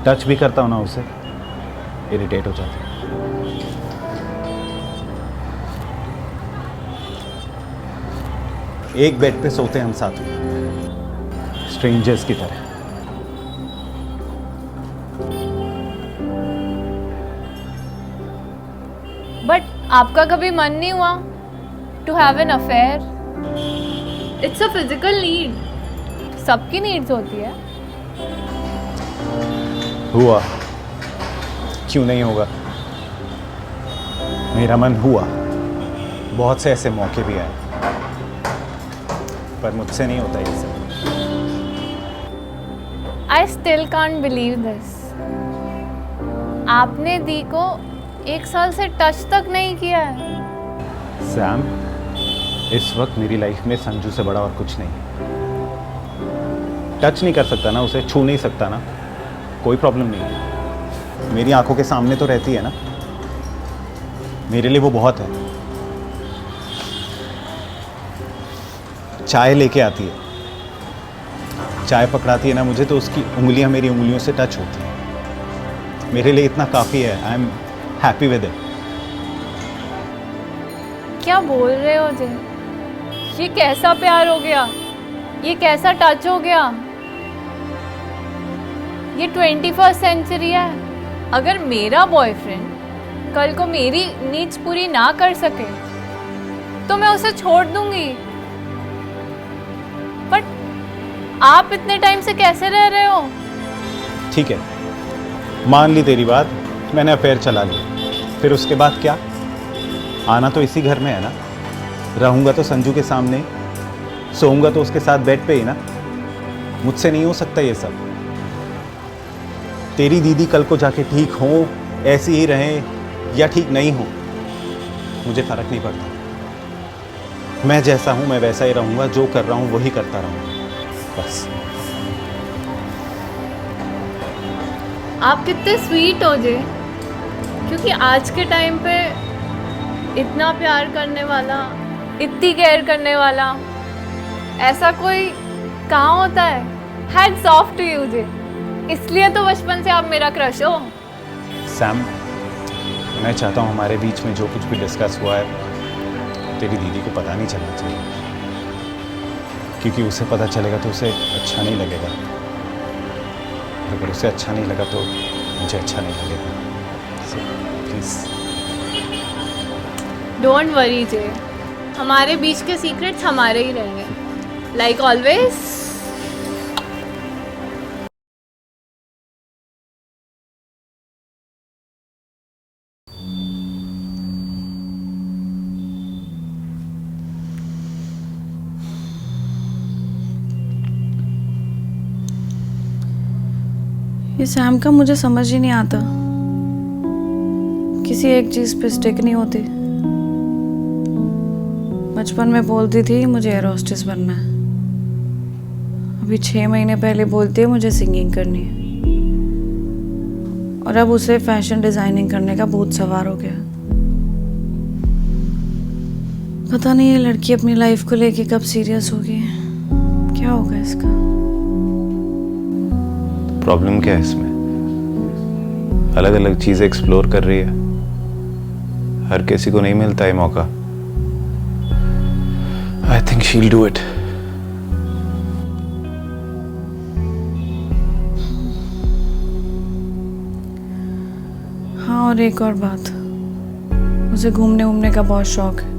Touch भी करता हूँ ना उसे, इरिटेट हो जाती है। एक बेड पे सोते हैं हम साथ में, स्ट्रेंजर्स की तरह। बट आपका कभी मन नहीं हुआ to have an affair? It's a physical need, सबकी नीड्स होती है। हुआ, क्यों नहीं होगा। मेरा मन हुआ, बहुत से ऐसे मौके भी आए, पर मुझसे नहीं होता ये सब। I still can't believe this. आपने दी को 1 साल से टच तक नहीं किया है। सैम, इस वक्त मेरी लाइफ में संजू से बड़ा और कुछ नहीं। टच नहीं कर सकता ना उसे, छू नहीं सकता ना, कोई प्रॉब्लम नहीं है। मेरी आंखों के सामने तो रहती है ना, मेरे लिए वो बहुत है। चाय लेके आती है, चाय पकड़ाती है ना मुझे, तो उसकी उंगलियां मेरी उंगलियों से टच होती हैं। मेरे लिए इतना काफ़ी है। I am happy with it. क्या बोल रहे हो जे? ये कैसा प्यार हो गया? ये कैसा टच हो गया? ये 21st सेंचुरी है। अगर मेरा बॉयफ्रेंड कल को मेरी नीड्स पूरी ना कर सके तो मैं उसे छोड़ दूंगी। बट आप इतने टाइम से कैसे रह रहे हो? ठीक है, मान ली तेरी बात, मैंने अफेयर चला लिया, फिर उसके बाद क्या? आना तो इसी घर में है ना, रहूंगा तो संजू के सामने, सोऊंगा तो उसके साथ बेड पे ही ना। मुझसे नहीं हो सकता ये सब। तेरी दीदी कल को जाके ठीक हो, ऐसी ही रहें या ठीक नहीं हो, मुझे फर्क नहीं पड़ता। मैं जैसा हूं मैं वैसा ही रहूंगा, जो कर रहा हूं वही करता रहूंगा, बस। आप कितने स्वीट हो जे, क्योंकि आज के टाइम पे इतना प्यार करने वाला, इतनी केयर करने वाला ऐसा कोई कहाँ होता है। हैट्स ऑफ टू यू जे, इसलिए तो बचपन से आप मेरा क्रश हो। सैम, मैं चाहता हूँ हमारे बीच में जो कुछ भी डिस्कस हुआ है तेरी दीदी को पता नहीं चलना चाहिए, क्योंकि उसे पता चलेगा तो उसे अच्छा नहीं लगेगा। अगर उसे अच्छा नहीं लगा तो मुझे अच्छा नहीं लगेगा। सो प्लीज़ डोंट वरी जे, हमारे बीच के सीक्रेट्स हमारे ही रहेंगे, लाइक ऑलवेज। ये सैम का मुझे समझ ही नहीं आता, किसी एक चीज पे स्टिक नहीं होती। बचपन में बोलती थी मुझे एयर होस्टेस बनना है, अभी 6 महीने पहले बोलती है मुझे सिंगिंग करनी है, और अब उसे फैशन डिजाइनिंग करने का भूत सवार हो गया। पता नहीं ये लड़की अपनी लाइफ को लेके कब सीरियस होगी, क्या होगा इसका। प्रॉब्लम क्या है इसमें? अलग अलग चीज़ें एक्सप्लोर कर रही है, हर किसी को नहीं मिलता है मौका। I think she will do it. हाँ, और एक और बात, मुझे घूमने वूमने का बहुत शौक है।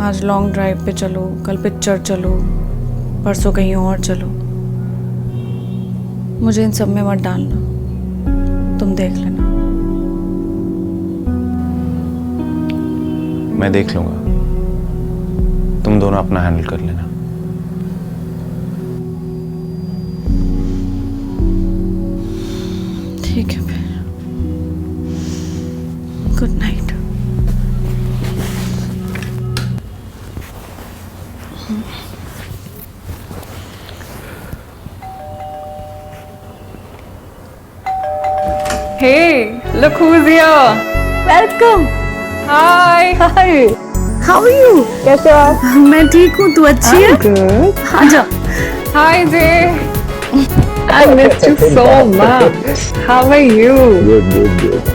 आज लॉन्ग ड्राइव पे चलो, कल पिक्चर चलो, परसों कहीं और चलो। मुझे इन सब में मत डालना, तुम देख लेना। मैं देख लूंगा, तुम दोनों अपना हैंडल कर लेना। ठीक है फिर, good night. Hey, look who's here. Welcome. Hi. Hi, how are you? कैसे हो आप? मैं ठीक हूँ, तू अच्छी है? गुड। आ जा। Hi Jay. I missed you so much. How are you? Good good good.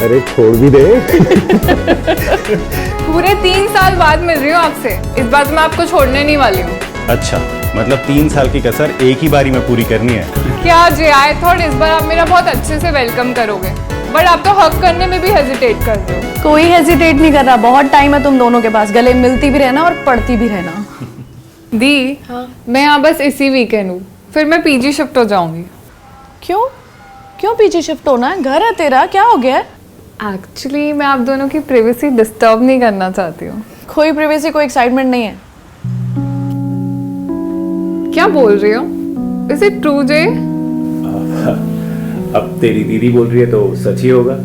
अरे छोड़ भी दे। पूरे 3 साल बाद मिल रही हूँ आपसे। इस बार तो मैं आपको छोड़ने नहीं वाली हूँ। अच्छा, मतलब 3 साल की कसर एक ही बारी में पूरी करनी है। क्या जे आई थॉट इस बार आप मेरा बहुत अच्छे से वेलकम करोगे, बट आप तो हक करने में भी हेजिटेट कर रहे हो। कोई हेजिटेट नहीं कर रहा, बहुत टाइम है तुम दोनों के पास, गले मिलती भी रहना और पढ़ती भी रहना। दी, हाँ? मैं यहाँ बस इसी वीकेंड हूँ, फिर मैं पीजी शिफ्ट हो जाऊंगी। क्यों क्यों पीछे शिफ्ट होना है? घर है तेरा, क्या हो गया है? एक्चुअली मैं आप दोनों की प्राइवेसी डिस्टर्ब नहीं करना चाहती हूँ। कोई प्राइवेसी, कोई एक्साइटमेंट नहीं है। क्या बोल रही हो? इज इट ट्रू जे? अब तेरी दीदी बोल रही है तो सच ही होगा।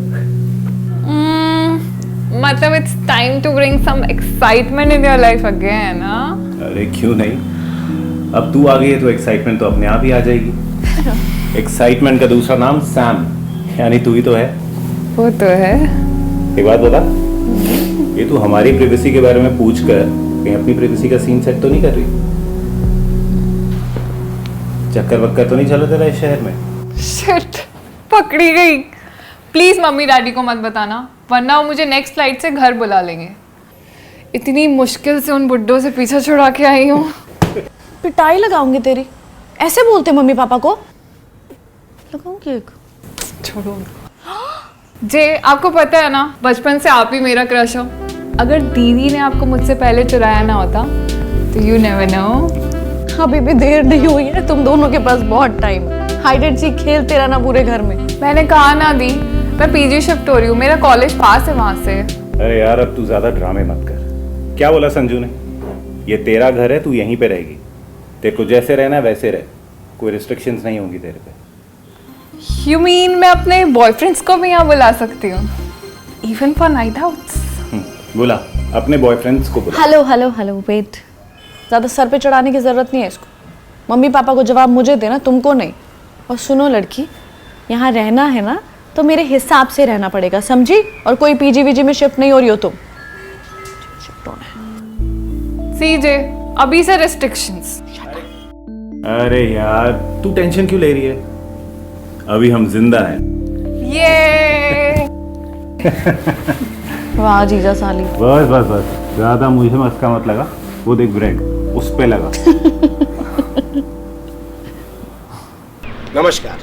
मतलब it's time to bring some excitement in your life again, हाँ? अरे क्यों नहीं, अब तू आ गई है तो एक्साइटमेंट तो अपने आप ही आ जाएगी। एक्साइटमेंट का दूसरा नाम सैम, यानी तू ही तो है। वो तो है। एक बात बता, ये तू हमारी प्राइवेसी के बारे में पूछ कर कहीं अपनी प्राइवेसी का सीन सेट तो नहीं कर रही? चक्कर वक्कर तो नहीं चला तेरा इस शहर में? शिट, पकड़ी गई। प्लीज मम्मी डैडी को मत बताना, वरना वो मुझे नेक्स्ट फ्लाइट से घर बुला लेंगे। इतनी मुश्किल से उन बुड्ढों से पीछा छुड़ा के आई हूँ। पिटाई लगाऊंगी तेरी। ऐसे बोलते मम्मी पापा को? लगाऊंगी एक। छोड़ो जे, आपको पता है ना, बचपन से आप ही मेरा क्रश हो। अगर दीदी ने आपको मुझसे पहले चुराया ना होता तो यू नेवर नो। अभी भी देर नहीं हुई है, तुम दोनों के पास बहुत टाइम। हाइड एंड सीक खेलते रहना पूरे घर में। मैंने कहा ना दी, मैं पीजी शिफ्ट हो रही हूँ, मेरा कॉलेज पास है वहां से। अरे यार, अब तू ज्यादा ड्रामे मत कर। क्या बोला संजू ने? ये तेरा घर है, तू यहीं पे रहेगी। तेरे को जैसे रहना है वैसे रह, कोई रिस्ट्रिक्शंस नहीं होंगी तेरे पे। You mean मैं अपने बॉयफ्रेंड्स को भी यहाँ बुला सकती हूँ, इवन फॉर नाइट आउट्स? बुला अपने बॉयफ्रेंड्स को बुला। Hello hello hello, wait. ज़्यादा सर पे चढ़ाने की ज़रूरत नहीं है इसको। मम्मी पापा को जवाब मुझे देना, तुमको नहीं। और सुनो लड़की, यहाँ रहना है ना तो मेरे हिसाब से रहना पड़ेगा, समझी? और कोई पीजी वीजी में शिफ्ट नहीं हो रही हो तुम। शिफ्ट होना है। सीजे, अभी से रिस्ट्रिक्शंस। अरे यार, तू टेंशन क्यों ले रही है? अभी हम जिंदा हैं। ये वाह जीजा साली। बस बस बस, ज्यादा मुझे मस्का मत लगा। वो देख ब्रेड, उस पे लगा। नमस्कार,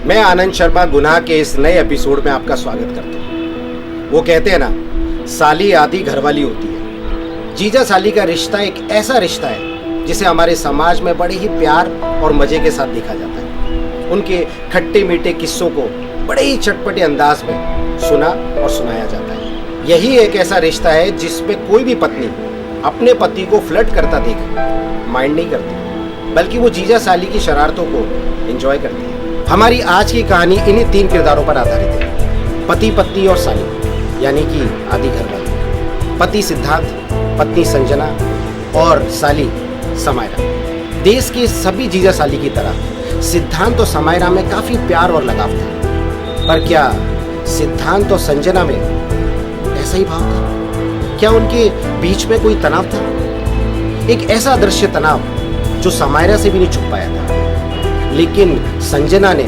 मैं आनंद शर्मा गुनाह के इस नए एपिसोड में आपका स्वागत करता हूँ। वो कहते हैं ना, साली आधी घरवाली होती है। जीजा साली का रिश्ता एक ऐसा रिश्ता है जिसे हमारे समाज में बड़े ही प्यार और मजे के साथ देखा जाता है। उनके खट्टे मीठे किस्सों को बड़े ही चटपटे अंदाज में सुना और सुनाया जाता है। यही एक ऐसा रिश्ता है जिसमें कोई भी पत्नी अपने पति को फ्लर्ट करता देख माइंड नहीं करती, बल्कि वो जीजा साली की शरारतों को एंजॉय करती है। हमारी आज की कहानी इन्हीं 3 किरदारों पर आधारित है, पति पत्नी और साली, यानी कि आधी घरवाली। पति सिद्धांत, पत्नी संजना और साली समायरा। देश की सभी जीजा साली की तरह सिद्धांत और समायरा में काफी प्यार और लगाव था। पर क्या सिद्धांत और संजना में ऐसा ही भाव था? क्या उनके बीच में कोई तनाव था? एक ऐसा दृश्य तनाव जो समायरा से भी नहीं छुप पाया था, लेकिन संजना ने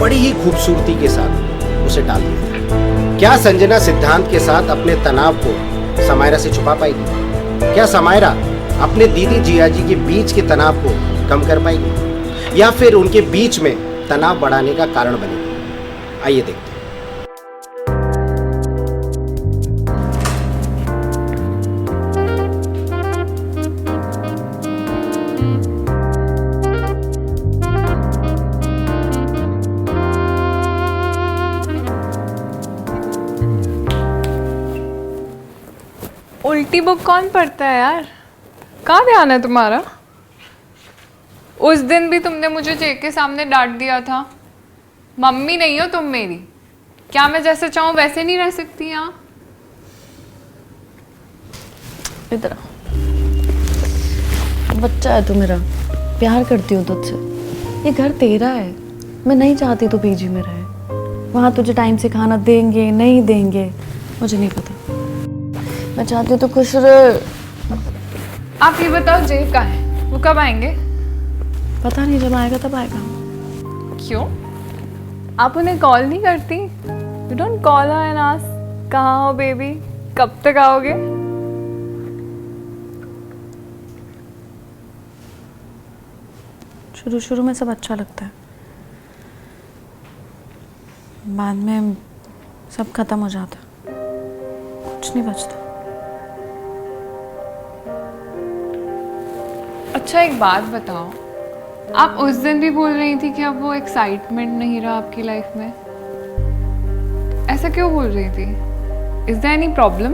बड़ी ही खूबसूरती के साथ उसे टाल दिया था। क्या संजना सिद्धांत के साथ अपने तनाव को समायरा से छुपा पाएगी? क्या समायरा अपने दीदी जियाजी के बीच के तनाव को कम कर पाएगी, या फिर उनके बीच में तनाव बढ़ाने का कारण बनेगी? आइए देखते हैं। उल्टी बुक कौन पढ़ता है यार? कहाँ ध्यान है तुम्हारा? उस दिन भी तुमने मुझे जे के सामने डांट दिया था। मम्मी नहीं हो तुम मेरी, क्या मैं जैसे चाहूँ वैसे नहीं रह सकती यहाँ? इधर आ। बच्चा है तू मेरा, प्यार करती हूँ तुझसे। ये घर तेरा है, मैं नहीं चाहती तू पीजी में रहे। वहाँ तुझे टाइम से खाना देंगे नहीं देंगे मुझे नहीं पता, मैं चाहती हूँ तो खुश रहे। आप ये बताओ जे कहाँ है, वो कब आएंगे? पता नहीं, जब आएगा तब आएगा। क्यों? आप उन्हें कॉल नहीं करती? You don't call her and ask कहाँ हो बेबी, कब तक आओगे? शुरू शुरू में सब अच्छा लगता है, बाद में सब खत्म हो जाता है, कुछ नहीं बचता। अच्छा एक बात बताओ, आप उस दिन भी बोल रही थी कि अब वो एक्साइटमेंट नहीं रहा आपकी लाइफ में, ऐसा क्यों बोल रही थी? Is there any problem?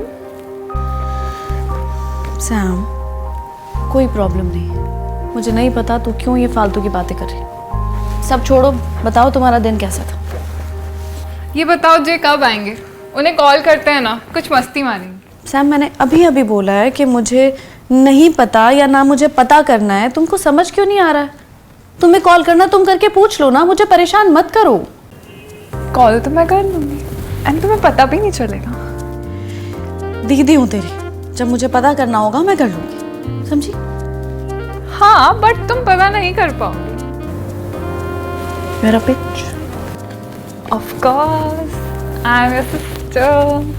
Sam, कोई प्रॉब्लम नहीं है, मुझे नहीं पता तू क्यों ये फालतू की बातें कर रही। सब छोड़ो, बताओ तुम्हारा दिन कैसा था? ये बताओ जे कब आएंगे? उन्हें कॉल करते हैं ना, कुछ मस्ती मारेंगे। सैम, मैंने अभी अभी बोला है कि मुझे नहीं पता या ना मुझे पता करना है। तुमको समझ क्यों नहीं आ रहा है? तुम्हें कॉल करना तुम करके पूछ लो ना, मुझे परेशान मत करो। कॉल तो मैं कर लूंगी एंड तुम्हें पता भी नहीं चलेगा। दीदी हूँ तेरी, जब मुझे पता करना होगा मैं कर लूंगी, समझी? हाँ बट तुम पता नहीं कर पाओगे। मेरा pitch. Of course I am your sister.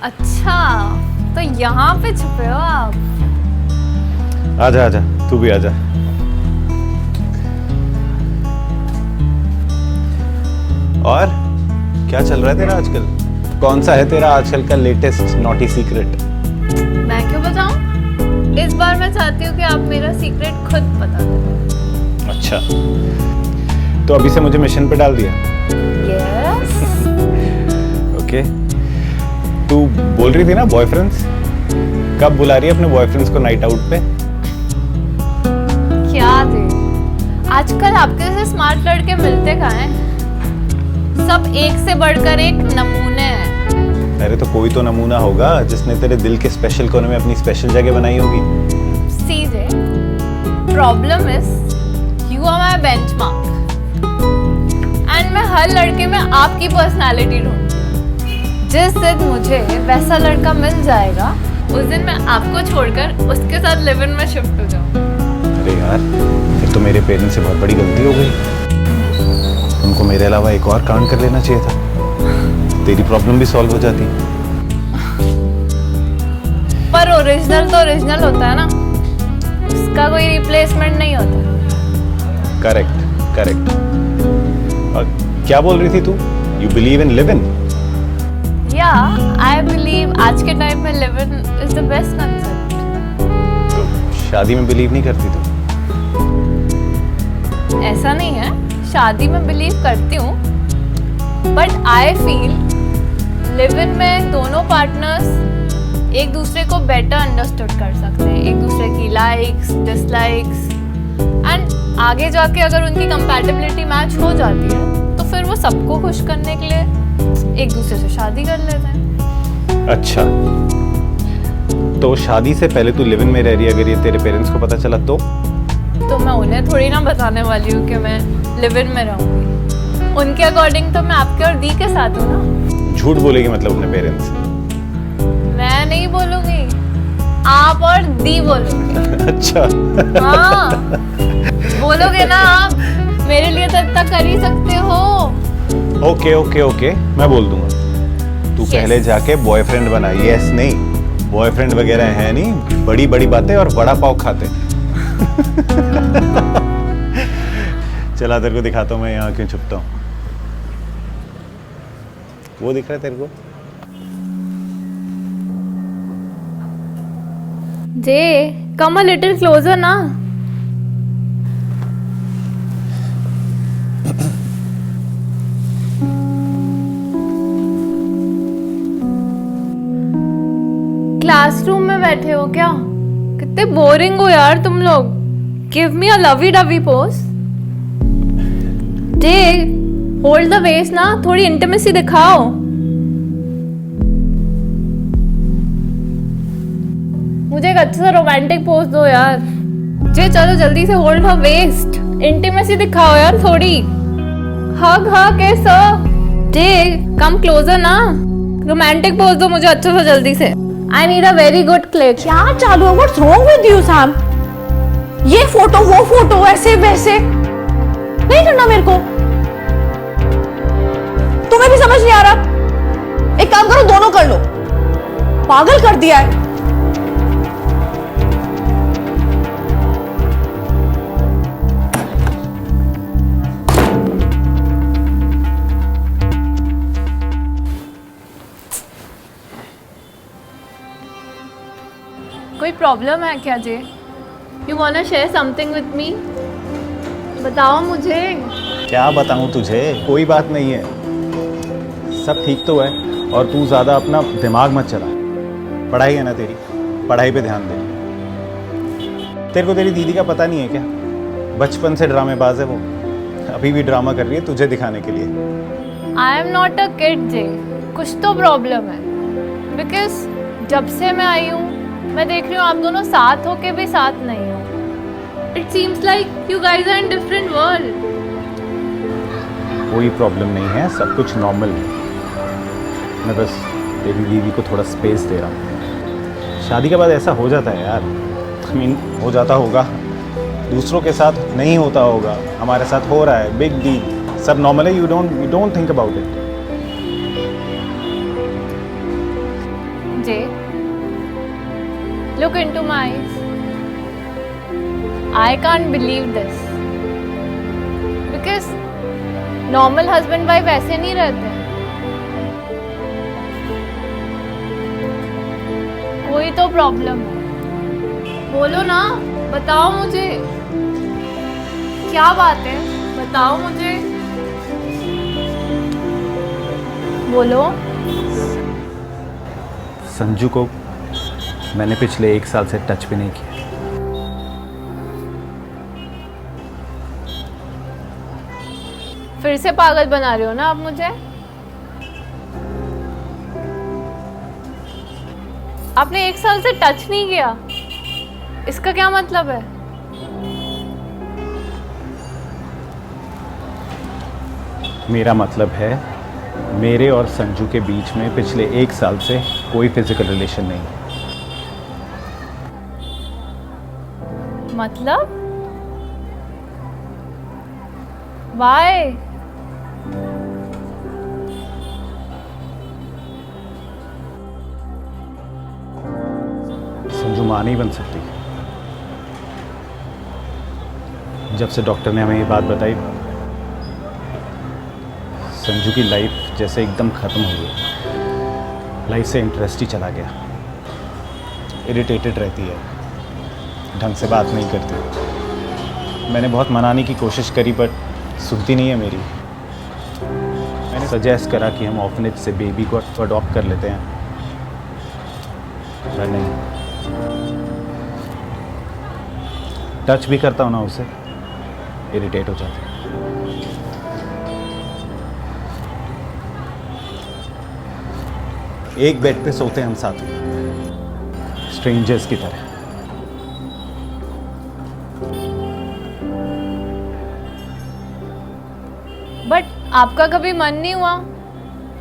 अच्छा तो यहाँ पे छुपे हो आप? आजा आजा, तू भी आजा। और क्या चल रहा है तेरा आजकल? कौन सा है तेरा आजकल का लेटेस्ट नॉटी सीक्रेट? मैं क्यों बताऊं? इस बार मैं चाहती हूँ कि आप मेरा सीक्रेट खुद बता दो। अच्छा, तो अभी से मुझे मिशन पे डाल दिया। यस। ओके, तू बोल रही थी ना बॉयफ्रेंड्स, कब बुला रही है अपने बॉयफ्रेंड्स को नाइट आउट पे? क्या दे, आजकल आपके जैसे स्मार्ट लड़के मिलते कहाँ हैं? सब एक से बढ़कर एक नमूने हैं। अरे तो कोई तो नमूना होगा जिसने तेरे दिल के स्पेशल कोने में अपनी स्पेशल जगह बनाई होगी। CJ, problem is you are my benchmark and मैं हर लड़के में आपकी पर्सनालिटी ढूंढूंगी। जिस दिन मुझे वैसा लड़का मिल जाएगा उस दिन मैं आपको छोड़कर उसके साथ लिव इन में शिफ्ट हो जाऊंगी। अरे यार, फिर तो मेरे पेरेंट्स से बहुत बड़ी गलती हो गई। उनको मेरे अलावा एक और कांड कर लेना चाहिए था, तेरी प्रॉब्लम भी सॉल्व हो जाती। पर ओरिजिनल तो ओरिजिनल होता है ना, उसका कोई रिप्लेसमेंट नहीं होता। Correct correct. और क्या बोल रही थी तू? You believe in live in? या आई बिलीव आज के टाइम में live in is the best concept. तो शादी में बिलीव नहीं करती तू? ऐसा नहीं है, शादी में बिलीव करती हूँ but I feel live in में दोनों पार्टनर्स एक दूसरे को बेटर अंडरस्टूड कर सकते हैं, एक दूसरे की लाइक्स डिसलाइक्स एंड आगे जाके अगर उनकी कंपैटिबिलिटी मैच हो जाती है तो फिर वो सबको खुश करने के लिए एक दूसरे से शादी कर लेते हैं। अच्छा, तो शादी से पहले तू लिव इन में रह रही है, अगर ये तेरे पेरेंट्स को पता चला तो मैं उन्हें थोड़ी ना बताने वाली हूँ कि मैं लिव इन में रहूँगी। उनके अकॉर्डिंग तो मैं आपके और दी के साथ हूँ ना। झूठ बोलेगी मतलब अपने पेरेंट्स से? मैं नहीं बोलूंगी, आप और दी बोलोगे। अच्छा। हाँ बोलोगे ना आप, मेरे लिए तो इतना कर ही सकते हो। ओके ओके ओके, मैं बोल दूंगा। तू Yes. पहले जाके बॉयफ्रेंड बना। यस नहीं, बॉयफ्रेंड वगैरह है नहीं, बड़ी बड़ी बातें और बड़ा पाव खाते। चला तेरे को दिखाता हूँ मैं यहाँ क्यों छुपता हूँ। वो दिख रहा है तेरे को? जे कम अ लिटिल क्लोजर ना। क्लासरूम में बैठे हो क्या? कितने बोरिंग हो यार तुम लोग। Give me a lovey dovey pose. J hold the waist ना, थोड़ी इंटीमेसी दिखाओ। मुझे एक अच्छा सा रोमांटिक पोज दो यार। जे चलो जल्दी से होल्ड हर वेस्ट, इंटीमेसी दिखाओ यार थोड़ी। हग हग कैसा? जे कम क्लोजर ना, रोमांटिक पोज दो मुझे अच्छा सा जल्दी से। I need a very good click. क्या चालू है? What's wrong with you Sam? ये फोटो वो फोटो ऐसे वैसे नहीं करना मेरे को। तुम्हें भी समझ नहीं आ रहा? एक काम करो, दोनों कर लो। पागल कर दिया है। कोई प्रॉब्लम है क्या J? You wanna share something with me? बताओ मुझे। क्या बताऊं तुझे, कोई बात नहीं है, सब ठीक तो है। और तू ज़्यादा अपना दिमाग मत चला। पढ़ाई है ना तेरी, पढ़ाई पे ध्यान दे। तेरे को तेरी दीदी का पता नहीं है क्या? बचपन से ड्रामेबाज है वो, अभी भी ड्रामा कर रही है तुझे दिखाने के लिए। I am not a kid J, कुछ तो प्रॉब्लम है। बिकॉज जब से मैं आई हूँ मैं देख रही हूँ आप दोनों साथ होके भी साथ नहीं हो। It seems like you guys are in different world. कोई प्रॉब्लम नहीं है, सब कुछ नॉर्मल है। मैं बस तेरी दीदी को थोड़ा स्पेस दे रहा हूँ। शादी के बाद ऐसा हो जाता है यार, आई मीन हो जाता होगा, दूसरों के साथ नहीं होता होगा, हमारे साथ हो रहा है, बिग डील, सब नॉर्मल है। You don't think about it. J, look into my eyes. I can't believe this. Because normal husband wife ऐसे नहीं रहते। कोई तो प्रॉब्लम है, बोलो ना, बताओ मुझे क्या बात है, बताओ मुझे, बोलो। संजू को मैंने पिछले 1 साल से टच भी नहीं किया। फिर से पागल बना रहे हो ना आप मुझे? आपने 1 साल से टच नहीं किया, इसका क्या मतलब है? मेरा मतलब है मेरे और संजू के बीच में पिछले 1 साल से कोई फिजिकल रिलेशन नहीं है। मतलब? Why? संजू मां नहीं बन सकती। जब से डॉक्टर ने हमें ये बात बताई, संजू की लाइफ जैसे एकदम ख़त्म हो गई। लाइफ से इंटरेस्ट ही चला गया। इरिटेटेड रहती है, ढंग से बात नहीं करती। मैंने बहुत मनाने की कोशिश करी बट सुनती नहीं है मेरी। मैंने सजेस्ट करा कि हम ऑर्फनेज से बेबी को अडॉप्ट कर लेते हैं, पर नहीं। टच भी करता हूँ ना उसे, इरिटेट हो जाती है। एक बेड पे सोते हैं हम साथ में, स्ट्रेंजर्स की तरह। बट आपका कभी मन नहीं हुआ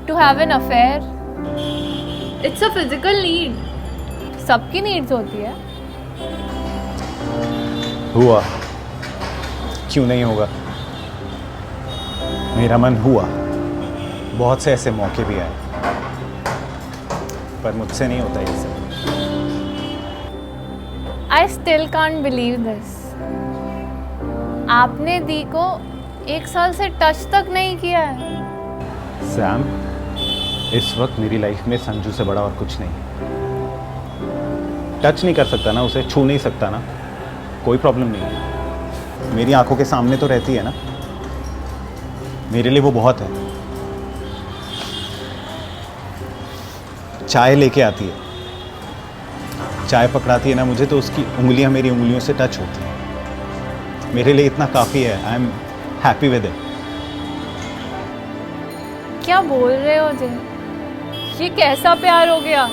to have an affair? It's a physical need, सबकी नीड्स होती है। हुआ, क्यों नहीं होगा? मेरा मन हुआ, बहुत से ऐसे मौके भी आए, पर मुझसे नहीं होता ये सब। I still can't believe this. आपने दी को 1 साल से टच तक नहीं किया है। सैम, इस वक्त मेरी लाइफ में संजू से बड़ा और कुछ नहीं। टच नहीं कर सकता ना उसे, छू नहीं सकता ना, कोई प्रॉब्लम नहीं है। मेरी आंखों के सामने तो रहती है ना, मेरे लिए वो बहुत है। चाय लेके आती है, चाय पकड़ाती है ना मुझे, तो उसकी उंगलियां मेरी उंगलियों से टच होती हैं। मेरे लिए इतना काफ़ी है। I am happy with it. क्या बोल रहे हो जे? ये कैसा प्यार हो गया?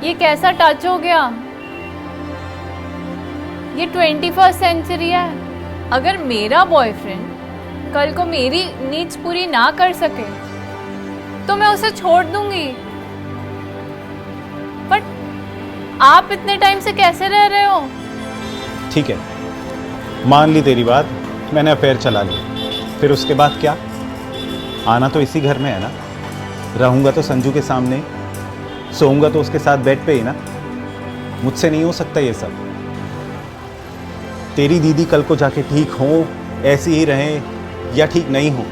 ये कैसा टच हो गया? ये 21st सेंचुरी है। अगर मेरा बॉयफ्रेंड कल को मेरी नीड्स पूरी ना कर सके तो मैं उसे छोड़ दूंगी। बट आप इतने टाइम से कैसे रह रहे हो? ठीक है, मान ली तेरी बात, मैंने अफेयर चला लिया, फिर उसके बाद क्या? आना तो इसी घर में है ना, रहूंगा तो संजू के सामने, सोऊंगा तो उसके साथ बेड पे ही ना। मुझसे नहीं हो सकता ये सब। तेरी दीदी कल को जाके ठीक हो, ऐसी ही रहें या ठीक नहीं हो,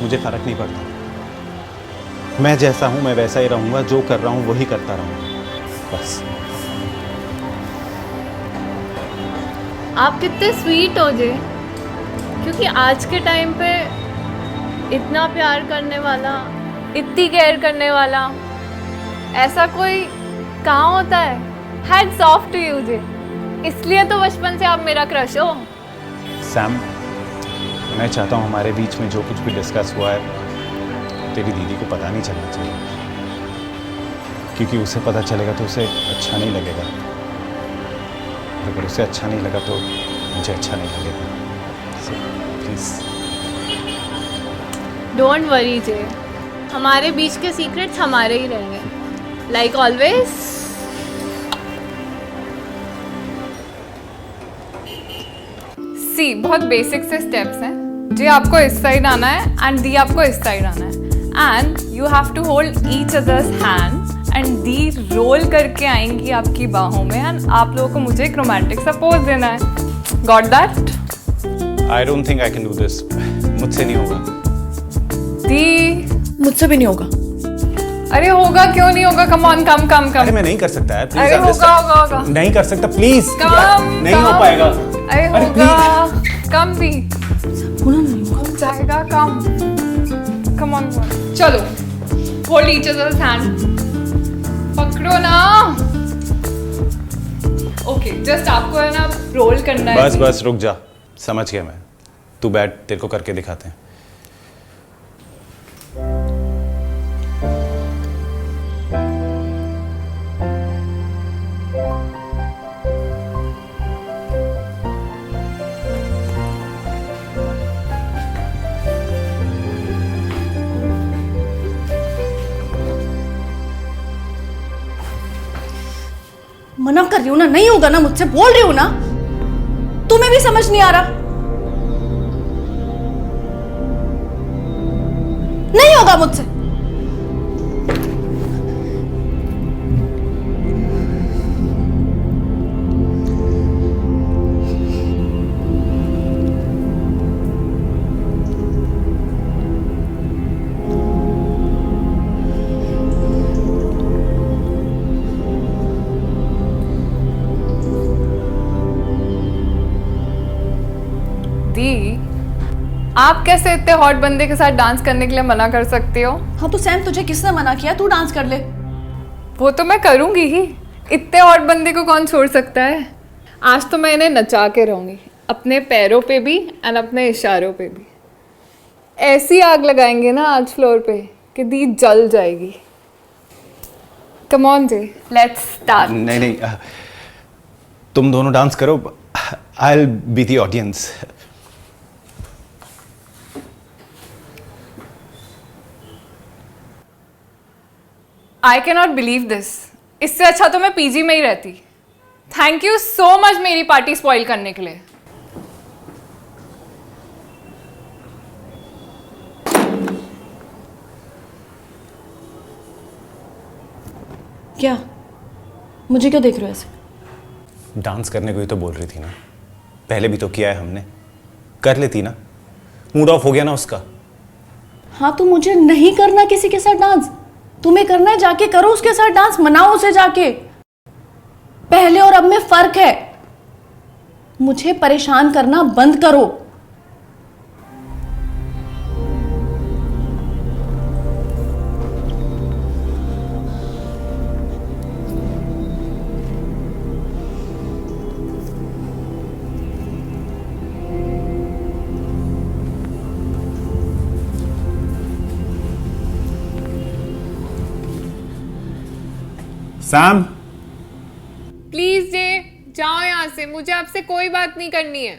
मुझे फर्क नहीं पड़ता। मैं जैसा हूं मैं वैसा ही रहूंगा, जो कर रहा हूं वही करता रहूंगा, बस। आप कितने स्वीट हो जे, क्योंकि आज के टाइम पे इतना प्यार करने वाला, इतनी केयर करने वाला ऐसा कोई कहाँ होता है। हैट्स ऑफ टू यू जे, इसलिए तो बचपन से आप मेरा क्रश हो। सैम, मैं चाहता हूँ हमारे बीच में जो कुछ भी डिस्कस हुआ है तेरी दीदी को पता नहीं चलना चाहिए, क्योंकि उसे पता चलेगा तो उसे अच्छा नहीं लगेगा। अगर उसे अच्छा नहीं लगा तो मुझे अच्छा नहीं लगेगा। So please. डोंट वरी जे, हमारे बीच के सीक्रेट्स हमारे ही रहेंगे, लाइक ऑलवेज। सी बहुत बेसिक से स्टेप्स हैं। जी आपको इस साइड आना है एंड दी आपको इस साइड आना है, and you have to hold each other's hand and the roll करके आएंगी आपकी बाहों में, एंड आप लोगों को मुझे एक रोमांटिक सा पोज देना है। Got that? I don't think I can do this. मुझसे नहीं होगा। दी मुझसे भी नहीं होगा। अरे होगा, क्यों नहीं होगा? कम ऑन, कम कम अरे कम। मैं नहीं कर सकता यार, प्लीज। अरे होगा होगा होगा। नहीं कर सकता, प्लीज। कम नहीं हो पाएगा। अरे होगा, कम भी कम जाएगा, कम कम ऑन। चलो, होल्ड ईच अदर्स हैंड, पकड़ो ना। ओके, जस्ट आपको है ना रोल करना है। बस बस रुक जा, समझ गया मैं। तू बैठ, तेरे को करके दिखाते हैं। मना कर रही हूं ना, नहीं होगा ना मुझसे, बोल रही हूं ना। तुम्हें भी समझ नहीं आ रहा। नहीं होगा मुझसे। दी, आप कैसे इतने हॉट बंदे के साथ डांस करने के लिए मना कर सकते हो? हाँ तो सैम, तुझे किसने मना किया? तू डांस कर ले। वो तो मैं करूंगी ही, इतने हॉट बंदे को कौन छोड़ सकता है। आज तो मैं इन्हें नचा के रहूंगी, अपने पैरों पे भी एंड अपने इशारों पे भी। ऐसी आग लगाएंगे ना आज फ्लोर पे कि दी जल जाएगी। Come on ji, let's start. नहीं नहीं, तुम दोनों डांस करो, I will be the audience. I can not believe this. इससे अच्छा तो मैं पीजी में ही रहती। थैंक यू सो मच मेरी पार्टी स्पॉइल करने के लिए। क्या? मुझे क्यों देख रहे हो ऐसे? डांस करने को ही तो बोल रही थी ना, पहले भी तो किया है हमने, कर लेती ना। मूड ऑफ हो गया ना उसका। हाँ तो मुझे नहीं करना किसी के साथ डांस, तुम्हें करना है, जाके करो उसके साथ डांस, मनाओ उसे जाके। पहले और अब में फर्क है। मुझे परेशान करना बंद करो। सैम, प्लीज जे, जाओ यहां से, मुझे आपसे कोई बात नहीं करनी है।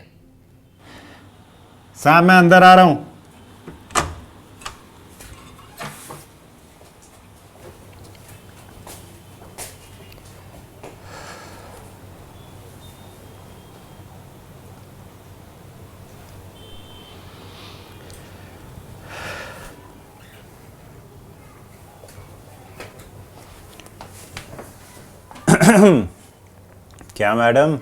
सैम मैं अंदर आ रहा हूं। क्या मैडम,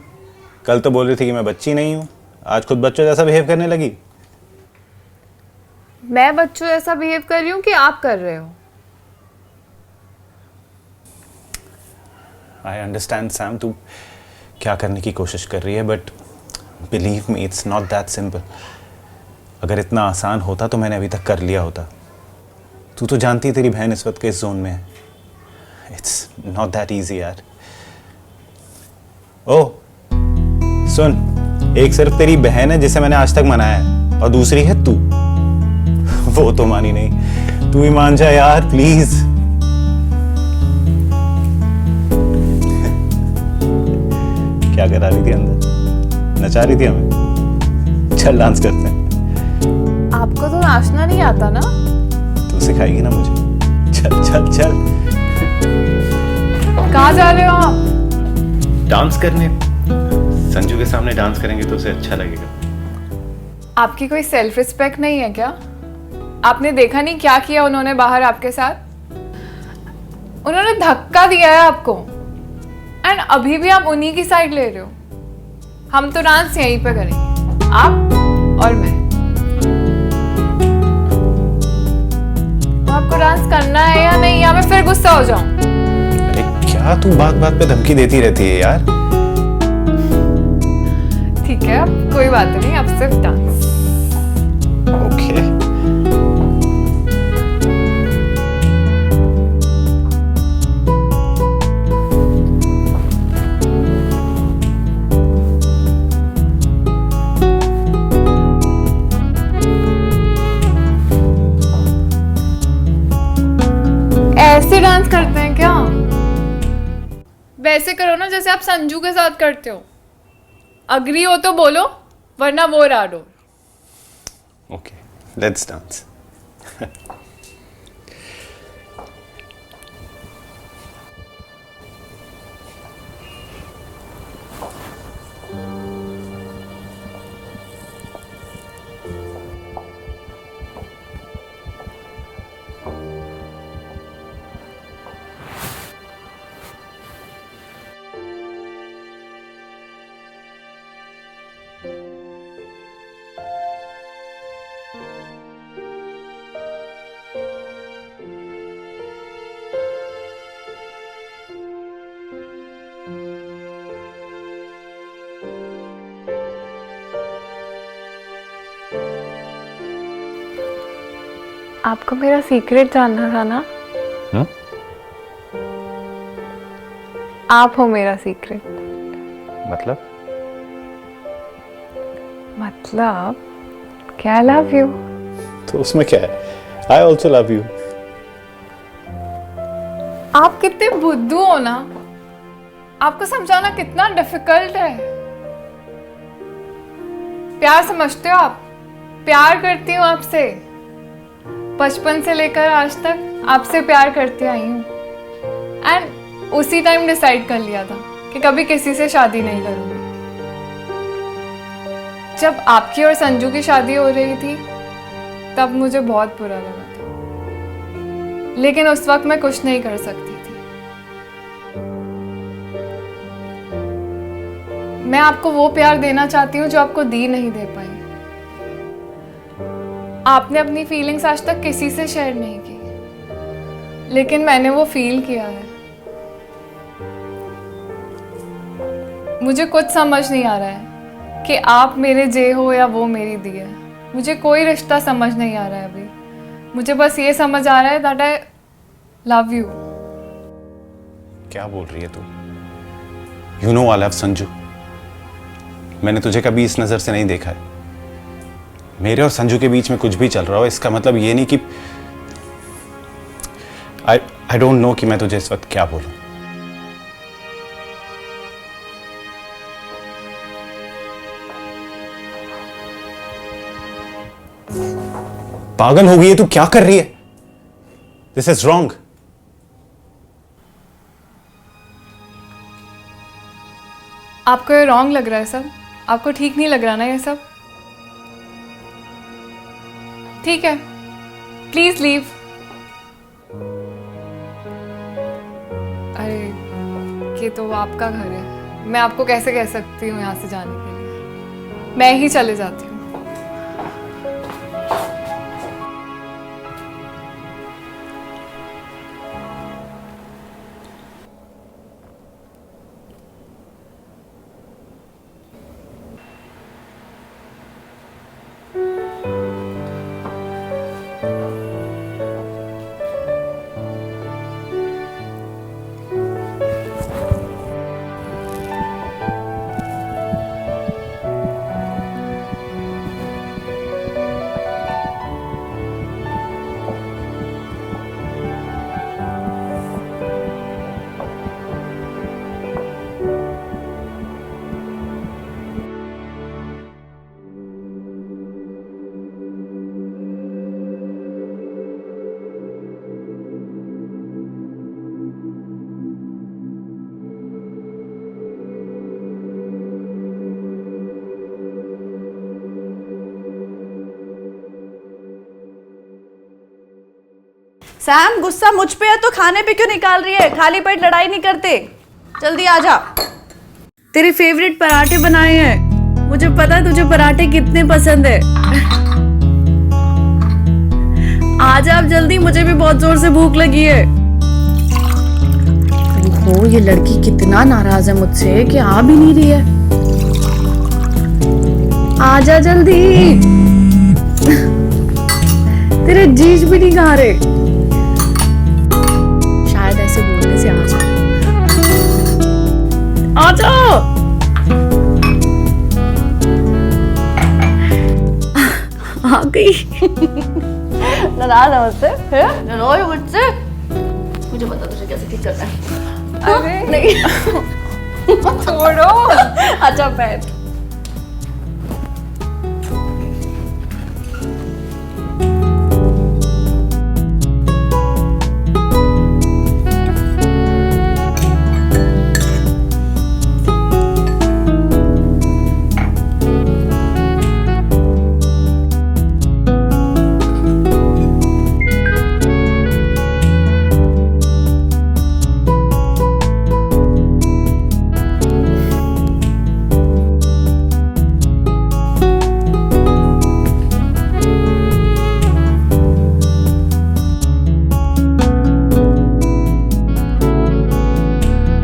कल तो बोल रही थी कि मैं बच्ची नहीं हूँ, आज खुद बच्चों जैसा बिहेव करने लगी। मैं बच्चों जैसा बिहेव कर रही हूँ कि आप कर रहे हो? आई अंडरस्टैंड सैम, तू क्या करने की कोशिश कर रही है, but believe me it's not that simple. अगर इतना आसान होता तो मैंने अभी तक कर लिया होता। तू तो जानती है तेरी बहन इस वक्त किस जोन में है। इट्स नॉट दैट ईजी यार। ओह सुन, एक सिर्फ तेरी बहन है जिसे मैंने आज तक मनाया है, और दूसरी है तू। वो तो मानी नहीं, तू ही मान जा यार प्लीज। क्या करा रही थी अंदर? नचा रही थी हमें? चल डांस करते हैं। आपको तो नाचना नहीं आता ना? तू सिखाएगी ना मुझे। चल चल चल। कहाँ जा रहे हो आप? डांस करने। संजू के सामने डांस करेंगे तो उसे अच्छा लगेगा। आपकी कोई सेल्फ रिस्पेक्ट नहीं है क्या? आपने देखा नहीं क्या किया उन्होंने बाहर आपके साथ? उन्होंने धक्का दिया है आपको, एंड अभी भी आप उन्हीं की साइड ले रहे हो। हम तो डांस यहीं पे करेंगे, आप और मैं। तो आपको डांस करना है या नहीं, या मैं फिर गुस्सा हो जाऊं? अरे क्या तू बात बात पे धमकी देती रहती है यार। ठीक है, अब कोई बात नहीं, अब सिर्फ डांस। ओके। ऐसे डांस करते हैं क्या? वैसे करो ना जैसे आप संजू के साथ करते हो। अग्री हो तो बोलो, वरना वो राडो। Okay, let's dance. आपको मेरा सीक्रेट जानना था ना? आप हो मेरा सीक्रेट। मतलब क्या, आई लव यू। तो उसमें क्या है? I also love you. आप कितने बुद्धू हो ना, आपको समझाना कितना डिफिकल्ट है। प्यार समझते हो आप? प्यार करती हूँ आपसे, बचपन से लेकर आज तक आपसे प्यार करती आई हूँ, एंड उसी टाइम डिसाइड कर लिया था कि कभी किसी से शादी नहीं करूँगी। जब आपकी और संजू की शादी हो रही थी तब मुझे बहुत बुरा लगा था, लेकिन उस वक्त मैं कुछ नहीं कर सकती थी। मैं आपको वो प्यार देना चाहती हूँ जो आपको दी नहीं दे पाई। आपने अपनी फीलिंग्स आज तक किसी से शेयर नहीं की, लेकिन मैंने वो फील किया है। मुझे कुछ समझ नहीं आ रहा है कि आप मेरे जे हो या वो मेरी दी है। मुझे कोई रिश्ता समझ नहीं आ रहा है अभी। मुझे बस ये समझ आ रहा है दैट आई लव यू। क्या बोल रही है तू? You know I love Sanju. मैंने तुझे कभी इस नजर से नहीं देखा है। मेरे और संजू के बीच में कुछ भी चल रहा हो, इसका मतलब ये नहीं कि आई डोंट नो कि मैं तुझे इस वक्त क्या बोलूं। पागल हो गई है तू? क्या कर रही है? This is wrong. आपको ये रॉन्ग लग रहा है सब? आपको ठीक नहीं लग रहा ना ये सब? ठीक है, प्लीज लीव। अरे तो आपका घर है, मैं आपको कैसे कह सकती हूँ यहाँ से जाने के लिए। मैं ही चले जाती हूँ। सैम, गुस्सा मुझ पे है तो खाने पे क्यों निकाल रही है? खाली पेट लड़ाई नहीं करते। जल्दी आ जा। तेरे फेवरेट पराठे बनाए हैं। मुझे पता है तुझे पराठे कितने पसंद है। आ जा अब जल्दी, मुझे भी बहुत जोर से भूख लगी है। ओहो, ये लड़की कितना नाराज है मुझसे कि आ भी नहीं रही है। आ जा जल्दी। तेरे जीज भी नहीं खा रहे। शायद ऐसे बोलने से आ जाओ। आ जाओ। आ गई। नाराज है मुझसे? नाराज मुझसे? मुझे बता तुझे कैसे ठीक करना है। अरे नहीं। छोड़ो। अच्छा बैठ।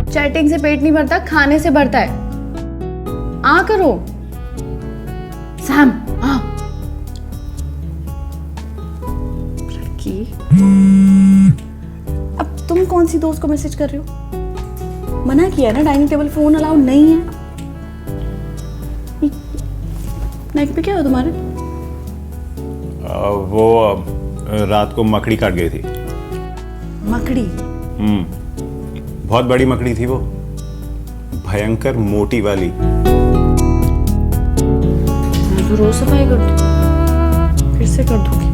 चैटिंग से पेट नहीं भरता, खाने से भरता है। आ करो सैम, आ। लड़की, अब तुम कौन सी दोस्त को मैसेज कर रहे हो? मना किया है ना, डाइनिंग टेबल फोन अलाउड नहीं है। नेक पे क्या हो तुम्हारे? वो रात को मकड़ी काट गई थी। मकड़ी? बहुत बड़ी मकड़ी थी वो, भयंकर मोटी वाली। मैं तो रोज सफाई करती हूँ, फिर से कर दूंगी।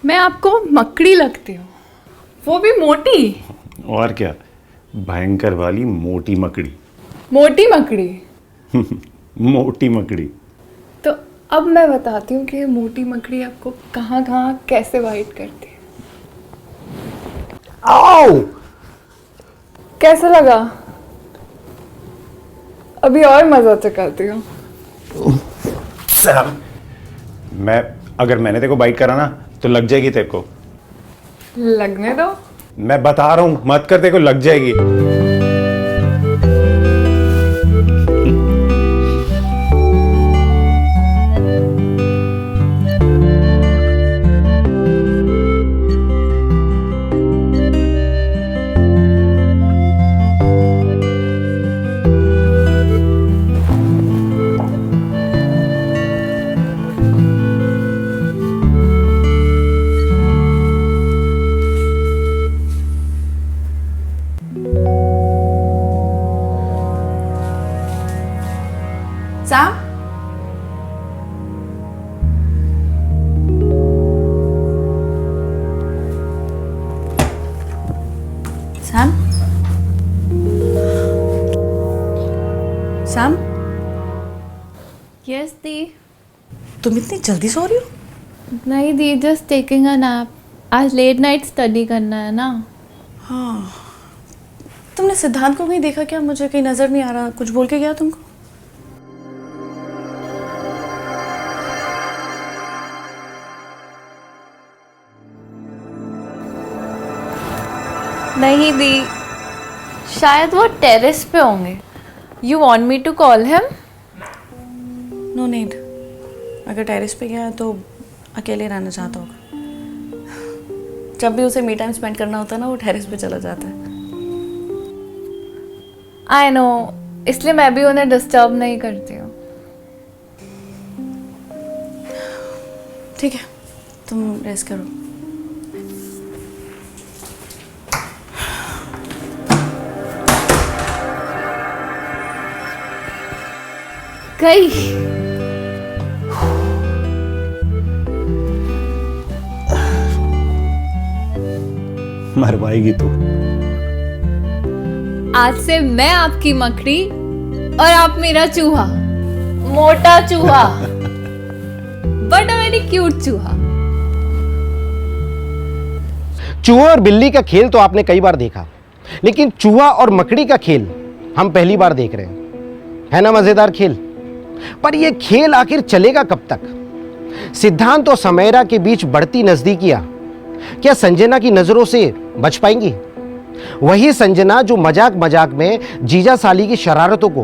मैं आपको मकड़ी लगती हूँ, वो भी मोटी। और क्या, भयंकर वाली मोटी मकड़ी। मोटी मकड़ी। मोटी मकड़ी। तो अब मैं बताती हूँ कि ये मोटी मकड़ी आपको कहाँ कहाँ कैसे वाइट करती है। आओ! कैसा लगा? अभी और मजा चखाती हूँ। अगर मैंने तेरे को बाइट करा ना तो लग जाएगी तेरे को। लगने दो। मैं बता रहा हूँ, मत कर, तेरे को लग जाएगी। सैम सैम यस दी। तुम इतनी जल्दी सो रही हो? नहीं दी, जस्ट टेकिंग अ नैप। आज लेट नाइट स्टडी करना है ना। हाँ, तुमने सिद्धांत को कहीं देखा क्या? मुझे कहीं नजर नहीं आ रहा। कुछ बोल के गया तुमको? नहीं दी, शायद वो टेरेस पे होंगे। You want me to call him? No need. अगर टेरेस पे गया तो अकेले रहना चाहता होगा। जब भी उसे मी टाइम स्पेंड करना होता है ना, वो टेरेस पे चला जाता है। आई नो, इसलिए मैं भी उन्हें डिस्टर्ब नहीं करती हूँ। ठीक है, तुम रेस्ट करो। गई। मरवाएगी तू। आज से मैं आपकी मकड़ी और आप मेरा चूहा। मोटा चूहा बट अ वेरी क्यूट चूहा। चूहा और बिल्ली का खेल तो आपने कई बार देखा, लेकिन चूहा और मकड़ी का खेल हम पहली बार देख रहे हैं। है ना मजेदार खेल? पर यह खेल आखिर चलेगा कब तक? सिद्धांत और समयरा के बीच बढ़ती नजदीकियां क्या संजना की नजरों से बच पाएंगी? वही संजना जो मजाक मजाक में जीजा साली की शरारतों को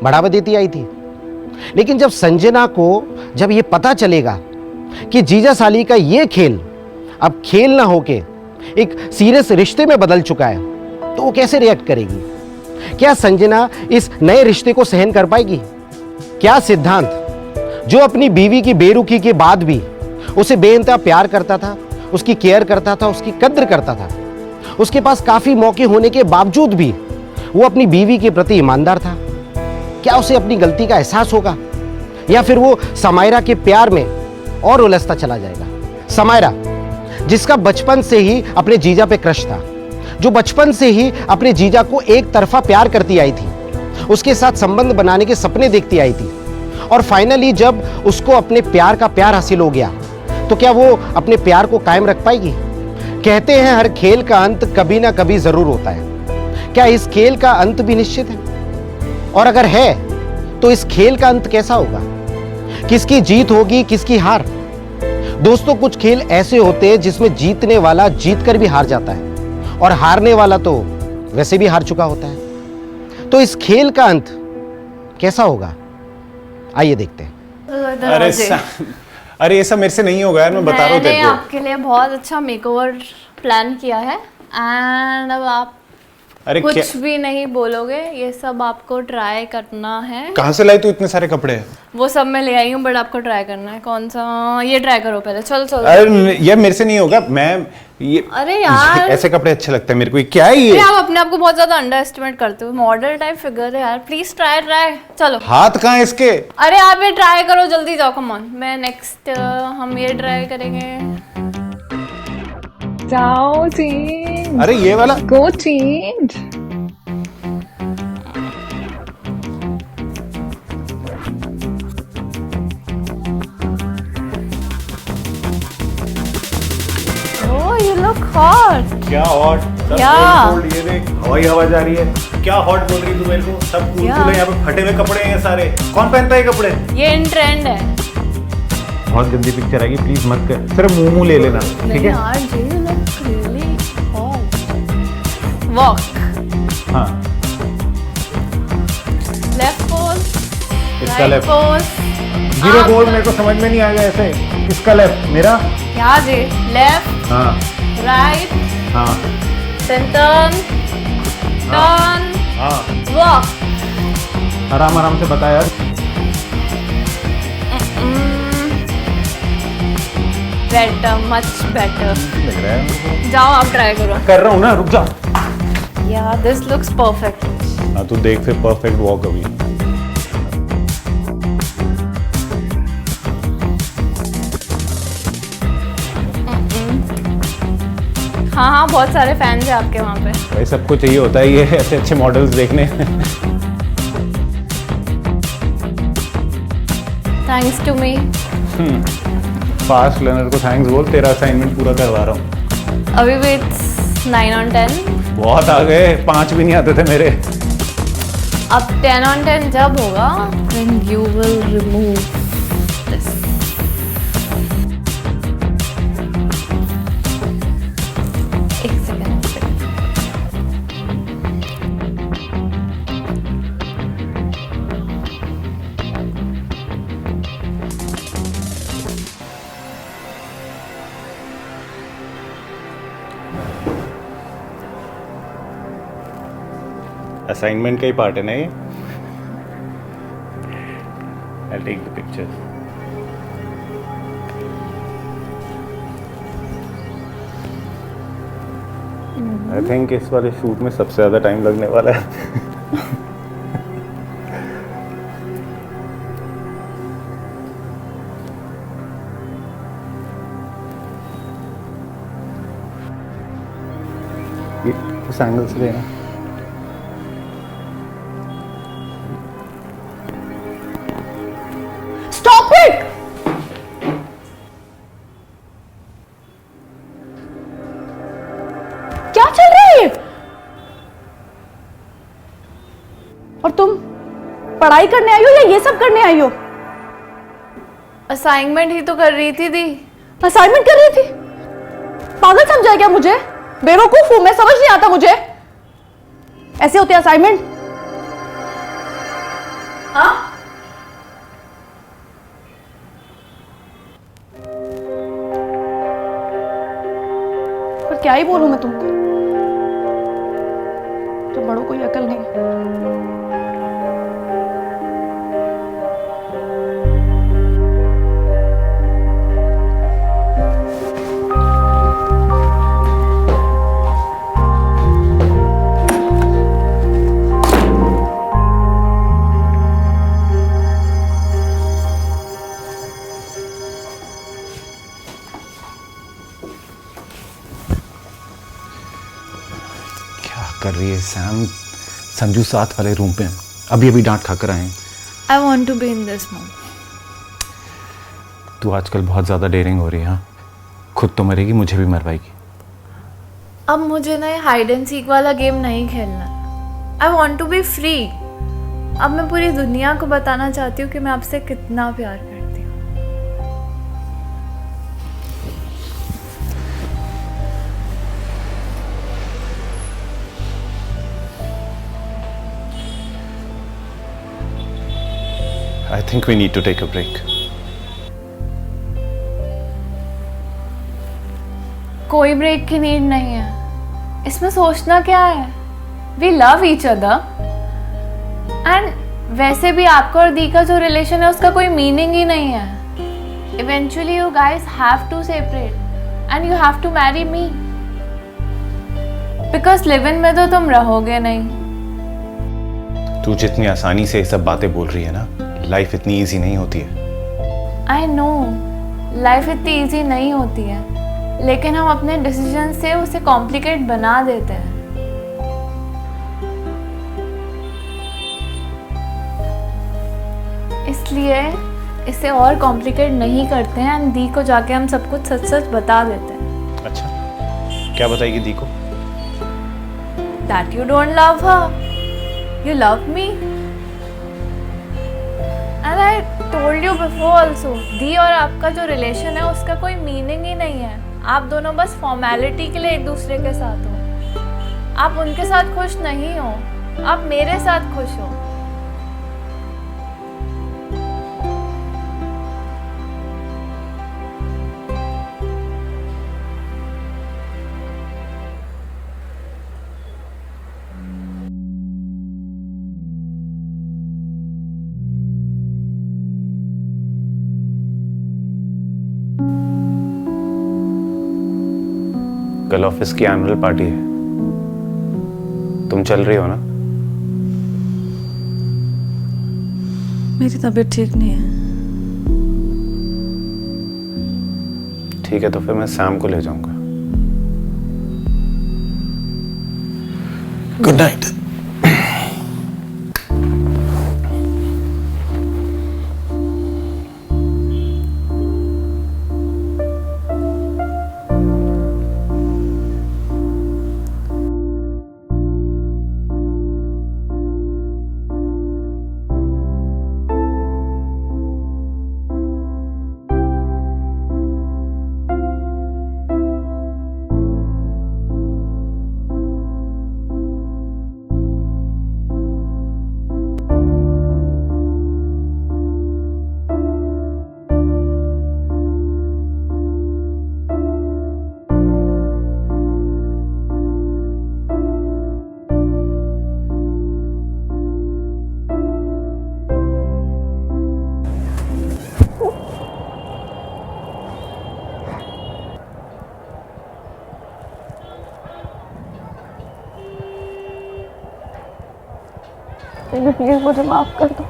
बढ़ावा देती आई थी। लेकिन जब संजना को जब यह पता चलेगा कि जीजा साली का यह खेल अब खेल ना होके एक सीरियस रिश्ते में बदल चुका है, तो वो कैसे रिएक्ट करेगी? क्या संजना इस नए रिश्ते को सहन कर पाएगी? क्या सिद्धांत, जो अपनी बीवी की बेरुखी के बाद भी उसे बेइंतहा प्यार करता था, उसकी केयर करता था, उसकी कद्र करता था, उसके पास काफी मौके होने के बावजूद भी वो अपनी बीवी के प्रति ईमानदार था, क्या उसे अपनी गलती का एहसास होगा? या फिर वो समायरा के प्यार में और उलझता चला जाएगा? समायरा, जिसका बचपन से ही अपने जीजा पे क्रश था, जो बचपन से ही अपने जीजा को एक तरफा प्यार करती आई थी, उसके साथ संबंध बनाने के सपने देखती आई थी, और फाइनली जब उसको अपने प्यार का प्यार हासिल हो गया, तो क्या वो अपने प्यार को कायम रख पाएगी? कहते हैं हर खेल का अंत कभी ना कभी जरूर होता है। क्या इस खेल का अंत भी निश्चित है? और अगर है तो इस खेल का अंत कैसा होगा? किसकी जीत होगी, किसकी हार? दोस्तों, कुछ खेल ऐसे होते हैं जिसमें जीतने वाला जीत कर भी हार जाता है, और हारने वाला तो वैसे भी हार चुका होता है। तो इस खेल का अंत कैसा होगा? आइए देखते हैं। अरे ये सब मेरे से नहीं होगा यार, मैं बता रहा हूँ तेरे मैंने को। आपके लिए बहुत अच्छा मेकओवर प्लान किया है एंड अब आप अरे क्या, कुछ भी नहीं बोलोगे। ये सब आपको ट्राई करना है। कहाँ से लाई तू इतने सारे कपड़े? वो सब मैं ले आई हूँ, बट आपको ट्राई करना है। कौन सा? ये ट्राई करो पहले। चलो चलो। अरे यार मेरे से नहीं होगा। मैं ये अरे यार, ऐसे कपड़े अच्छे लगते हैं मेरे को। ये क्या है ये? अरे आप अपने आप को बहुत ज्यादा अंडर एस्टिमेट करते हो। मॉडल टाइप फिगर है यार, प्लीज ट्राई ट्राई। चलो। हाथ कहाँ है इसके? अरे आप ये ट्राई करो, जल्दी जाओ, कम ऑन। मैं नेक्स्ट हम ये ट्राई करेंगे। जाओ चेंज, अरे ये वाला go change. Oh, you look hot. क्या हॉट? Yeah. ये देख, हवाई हवा जा रही है। क्या हॉट बोल रही तू मेरे को? सब कूल Yeah. कूल है, यहाँ पे फटे हुए कपड़े हैं ये सारे। कौन पहनता है ये कपड़े? ये इन ट्रेंड है। बहुत गंदी पिक्चर आएगी, प्लीज मत कर। सिर्फ मुंह ले लेना, ठीक नहीं है? यार, जी you look really hot. Walk, हाँ, लेफ्ट पोज, इसका right left. Pose. Zero goal मेरे को समझ में नहीं आ गया ऐसे। इसका लेफ्ट, मेरा? क्या जी? लेफ्ट, हाँ राइट, हाँ देन टर्न, टर्न, हाँ। वॉक। आराम आराम से बता यार। Better, much better. लग रहा है मेरे को। जाओ आप ट्राई करो। कर रहा हूँ ना, रुक जा। या दिस लुक्स परफेक्ट। हाँ तू देख फिर परफेक्ट वॉक अभी। हाँ हाँ, बहुत सारे फैंस हैं आपके वहाँ पे। भाई सबको चाहिए होता है ये ऐसे अच्छे मॉडल्स देखने। Thanks to me. Fast learner को थैंक्स बोल, तेरा असाइनमेंट पूरा करवा रहा हूँ। अभी भी इट्स 9 on 10। बहुत आ गए, 5 भी नहीं आते थे मेरे। अब 10 on 10 जब होगा when you will remove this। एक सेकेंड। असाइनमेंट का ही पार्ट है ना ये। I'll take the pictures. I think इस वाले शूट में सबसे ज़्यादा टाइम लगने वाला है। ये उस एंगल से लेना। Stop it! क्या चल रहा है ये? और तुम पढ़ाई करने आई हो या ये सब करने आई हो? असाइनमेंट ही तो कर रही थी दी। असाइनमेंट कर रही थी? पागल समझा क्या मुझे? बेवकूफ हूं मैं, समझ नहीं आता मुझे। ऐसे होते असाइनमेंट? हाँ? पर क्या ही बोलूं मैं तुमको, तो बड़ों कोई अकल नहीं। कर रही है सैम? संजू साथ वाले रूम पे हैं, अभी अभी डांट खाकर आए हैं। I want to be in this mom। तू आजकल बहुत ज़्यादा डेयरिंग हो रही है। हाँ, खुद तो मरेगी, मुझे भी मरवाएगी। अब मुझे ना ये हाइड एंड सीक वाला गेम नहीं खेलना। I want to be free। अब मैं पूरी दुनिया को बताना चाहती हूँ कि मैं आपसे कितना प्यार करती हूँ। I think we need to take a break. कोई ब्रेक की नीड नहीं है। इसमें सोचना क्या है? We love each other. एंड वैसे भी आपका और दी का जो रिलेशन है उसका कोई मीनिंग ही नहीं है। Eventually you guys have to separate and you have to marry me, because live in में तो तुम रहोगे नहीं। तू जितनी आसानी से ये सब बातें बोल रही है ना, लाइफ इतनी इजी नहीं होती है। आई नो लाइफ इतनी ईजी नहीं होती है, लेकिन हम अपने डिसीजन से उसे कॉम्प्लिकेट बना देते हैं। इसलिए इसे और कॉम्प्लिकेट नहीं करते हैं एंड दी को जाके हम सब कुछ सच सच बता देते हैं। अच्छा, क्या बताएगी दी को? That you don't love her, you love me। And I told you before also, दी और आपका जो रिलेशन है उसका कोई मीनिंग ही नहीं है। आप दोनों बस फॉर्मेलिटी के लिए एक दूसरे के साथ हो। आप उनके साथ खुश नहीं हो, आप मेरे साथ खुश हो। कल ऑफिस की एनुअल पार्टी है, तुम चल रही हो ना? मेरी तबीयत ठीक नहीं है। ठीक है, तो फिर मैं सैम को ले जाऊंगा। Good night. प्लीज मुझे माफ कर दो।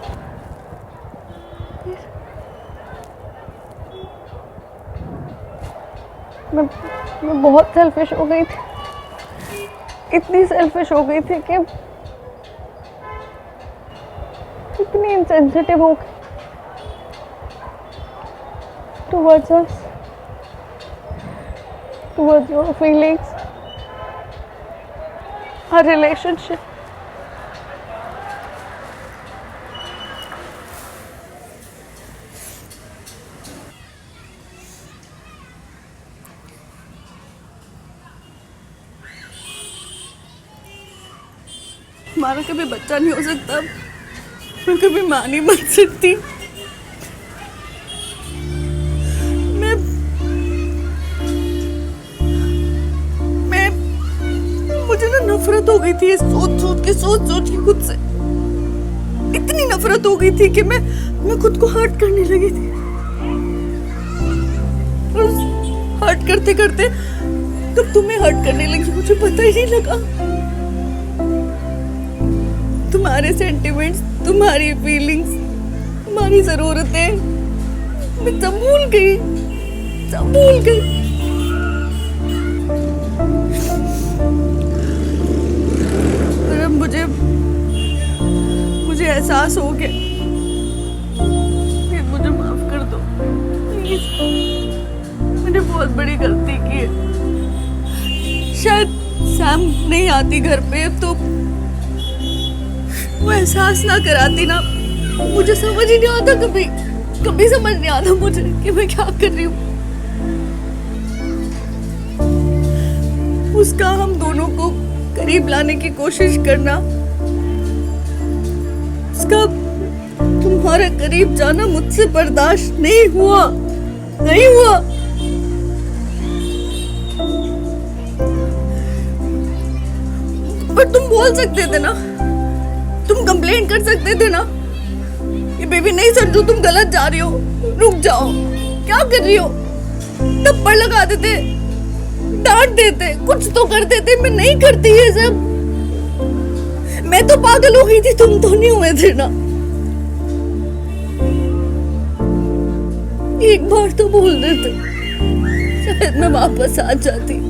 मैं बहुत सेल्फिश हो गई थी, इतनी सेल्फिश हो गई थी कि इतनी इनसेंसिटिव हो गई towards us, towards your feelings, our relationship. हमारा कभी बच्चा नहीं हो सकता, मैं कभी माँ नहीं बन सकती। मैं मुझे ना नफरत हो गई थी सोच सोच के खुद से, इतनी नफरत हो गई थी कि मैं खुद को हर्ट करने लगी थी। और हर्ट करते करते कब तुम्हें हर्ट करने लगी मुझे पता ही नहीं लगा। तुम्हारे सेंटिमेंट्स, तुम्हारी फीलिंग्स, तुम्हारी जरूरतें मैं सब भूल गई। पर अब मुझे एहसास हो गया कि मुझे माफ कर दो प्लीज। मैंने बहुत बड़ी गलती की है। शायद सैम नहीं आती घर पे तो वो एहसास ना कराती ना, मुझे समझ ही नहीं आता, कभी समझ नहीं आता मुझे कि मैं क्या कर रही हूँ। उसका हम दोनों को करीब लाने की कोशिश करना, उसका तुम्हारे करीब जाना मुझसे बर्दाश्त नहीं हुआ। पर तुम बोल सकते थे ना, तुम कंप्लेंट कर सकते थे ना कि बेबी नहीं संजू तुम गलत जा रही हो, रुक जाओ, क्या कर रही हो। थप्पड़ लगा देते, डांट देते, कुछ तो कर देते। मैं नहीं करती ये सब। मैं तो पागल हो गई थी, तुम तो नहीं हुए थे ना। एक बार तो बोल देते, शायद मैं वापस आ जाती।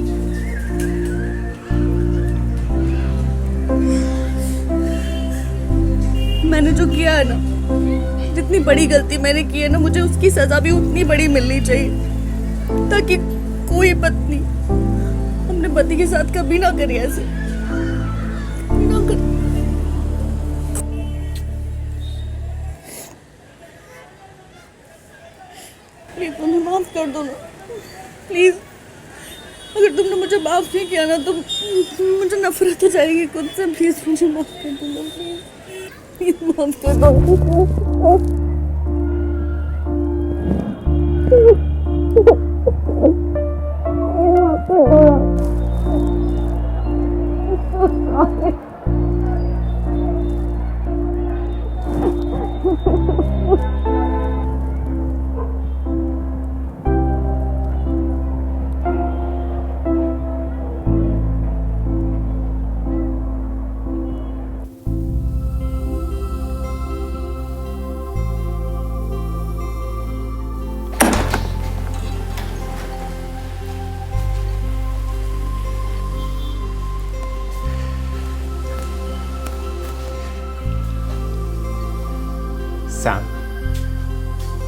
मैंने जो किया है ना, जितनी बड़ी गलती मैंने की है ना, मुझे उसकी सजा भी उतनी बड़ी मिलनी चाहिए, ताकि कोई पत्नी अपने पति के साथ कभी ना करे ऐसे, ना करे। प्लीज मुझे माफ कर दो ना, प्लीज। अगर तुमने मुझे माफ नहीं किया ना तो मुझे नफरत हो जाएगी खुद से। प्लीज मुझे माफ कर दो ना, प्लीज माफ कर दो।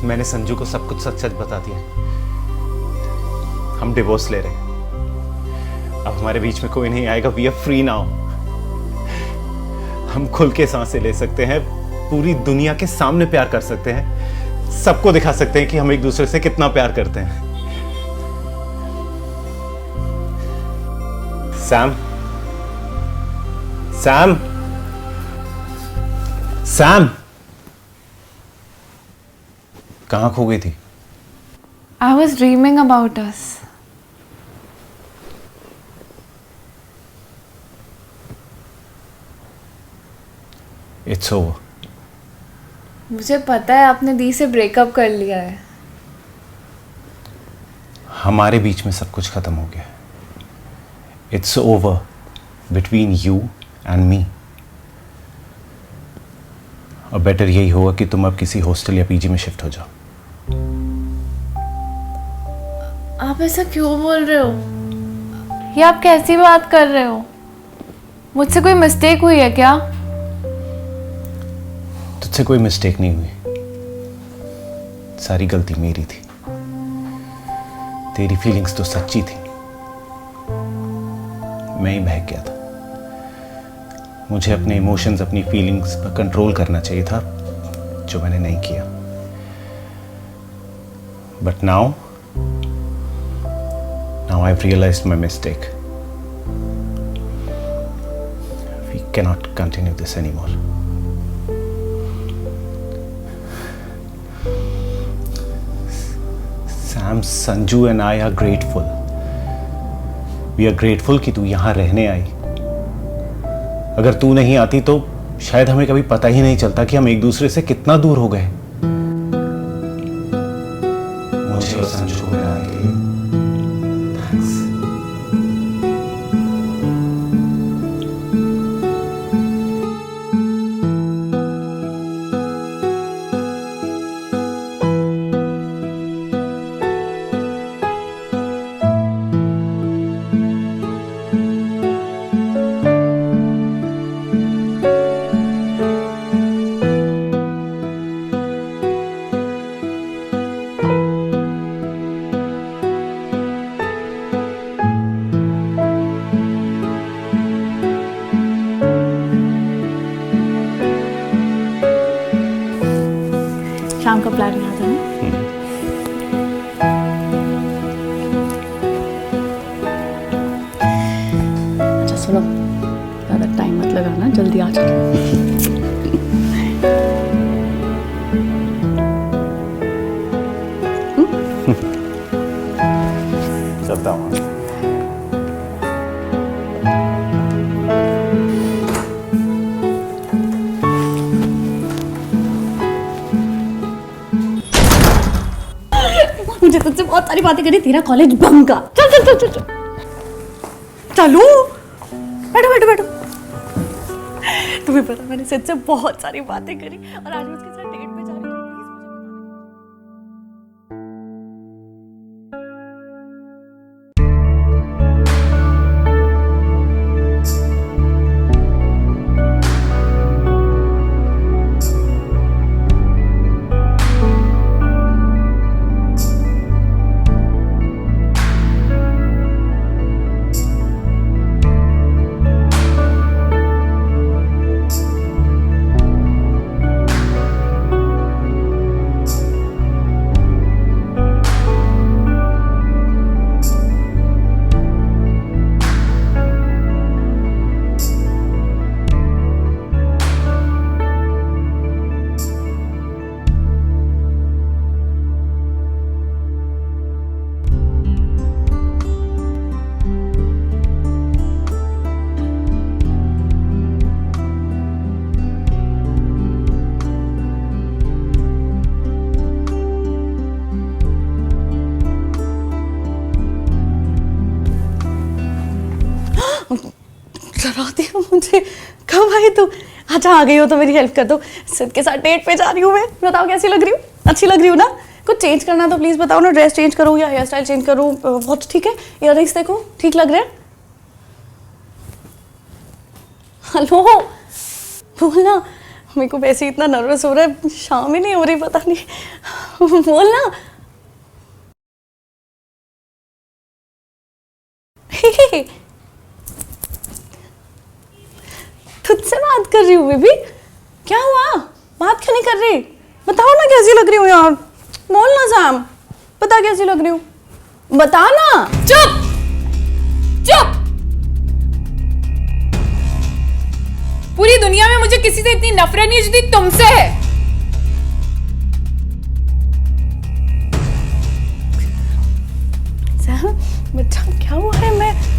मैंने संजू को सब कुछ सच सच बता दिया। हम डिवोर्स ले रहे हैं। अब हमारे बीच में कोई नहीं आएगा। We are free now. हम खुल के सांसें ले सकते हैं, पूरी दुनिया के सामने प्यार कर सकते हैं, सबको दिखा सकते हैं कि हम एक दूसरे से कितना प्यार करते हैं। सैम, सैम, सैम, कहाँ खो गई थी? I was dreaming about us. It's over. मुझे पता है आपने दी से ब्रेकअप कर लिया है। हमारे बीच में सब कुछ खत्म हो गया है। It's over between you and me. और बेटर यही होगा कि तुम अब किसी हॉस्टल या पीजी में शिफ्ट हो जाओ। आप ऐसा क्यों बोल रहे हो? ये आप कैसी बात कर रहे हो? मुझसे कोई मिस्टेक हुई है क्या? तुझसे कोई मिस्टेक नहीं हुई, सारी गलती मेरी थी। तेरी फीलिंग्स तो सच्ची थी, मैं ही बहक गया था। मुझे अपने इमोशंस, अपनी फीलिंग्स पर कंट्रोल करना चाहिए था, जो मैंने नहीं किया। But now I've realized my mistake. We cannot continue this anymore. Sam, Sanju and I are grateful. We are grateful कि तू यहाँ रहने आई। अगर तू नहीं आती तो शायद हमें कभी पता ही नहीं चलता कि हम एक दूसरे से कितना दूर हो गए। मुझे और संजू को मिलाने के लिए थैंक्स। शाम का प्लान यहाँ था ना? अच्छा सुनो, ज़्यादा टाइम मत लगाना, जल्दी आ जाओ। चलता हूँ। मुझे तुझसे बहुत सारी बातें करी, तेरा कॉलेज बंक का। चल चल चल चल चल चलो, बैठो बैठो बैठो। तुम्हें पता मैंने सच से बहुत सारी बातें करी और आज मैं उसके साथ डेट पे जा रही हूँ। डरा दिया मुझे। कब आई तू? अच्छा आ गई हो तो मेरी हेल्प कर दो। सिद्ध के साथ डेट पे जा रही हूँ मैं। बताओ कैसी लग रही हूँ? अच्छी लग रही हूँ ना? कुछ चेंज करना तो प्लीज़ बताओ ना। ड्रेस चेंज करूँ या हेयर स्टाइल चेंज करूँ? वॉच ठीक है? इयररिंग्स देखो ठीक लग रहे हैं? हेलो बोलना, मेरे को वैसे ही इतना नर्वस हो रहा है, शाम ही नहीं हो रही, पता नहीं। बोल ना। तुझसे बात कर रही हूँ बेबी। क्या हुआ, बात क्यों नहीं कर रही? बताओ ना कैसी लग रही हूँ यार। बोल ना सैम, बता कैसी लग रही हूँ, बता ना। चुप चुप। पूरी दुनिया में मुझे किसी से इतनी नफरत नहीं है जितनी तुमसे है। सैम बच्चा क्या हुआ है?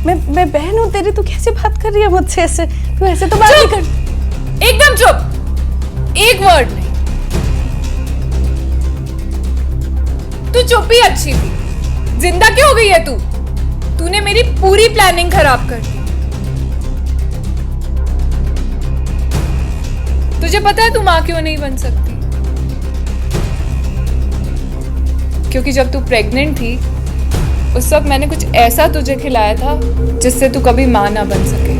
मैं बहन हूँ तेरी, तू कैसे बात कर रही है मुझसे ऐसे? तू ऐसे तो बात नहीं कर। एकदम चुप, एक वर्ड नहीं। तू चुप ही अच्छी थी। जिंदा क्यों हो गई है तू? तूने मेरी पूरी प्लानिंग खराब कर दी। तुझे पता है तू मां क्यों नहीं बन सकती? क्योंकि जब तू प्रेग्नेंट थी उस वक्त मैंने कुछ ऐसा तुझे खिलाया था जिससे तू कभी मां ना बन सके।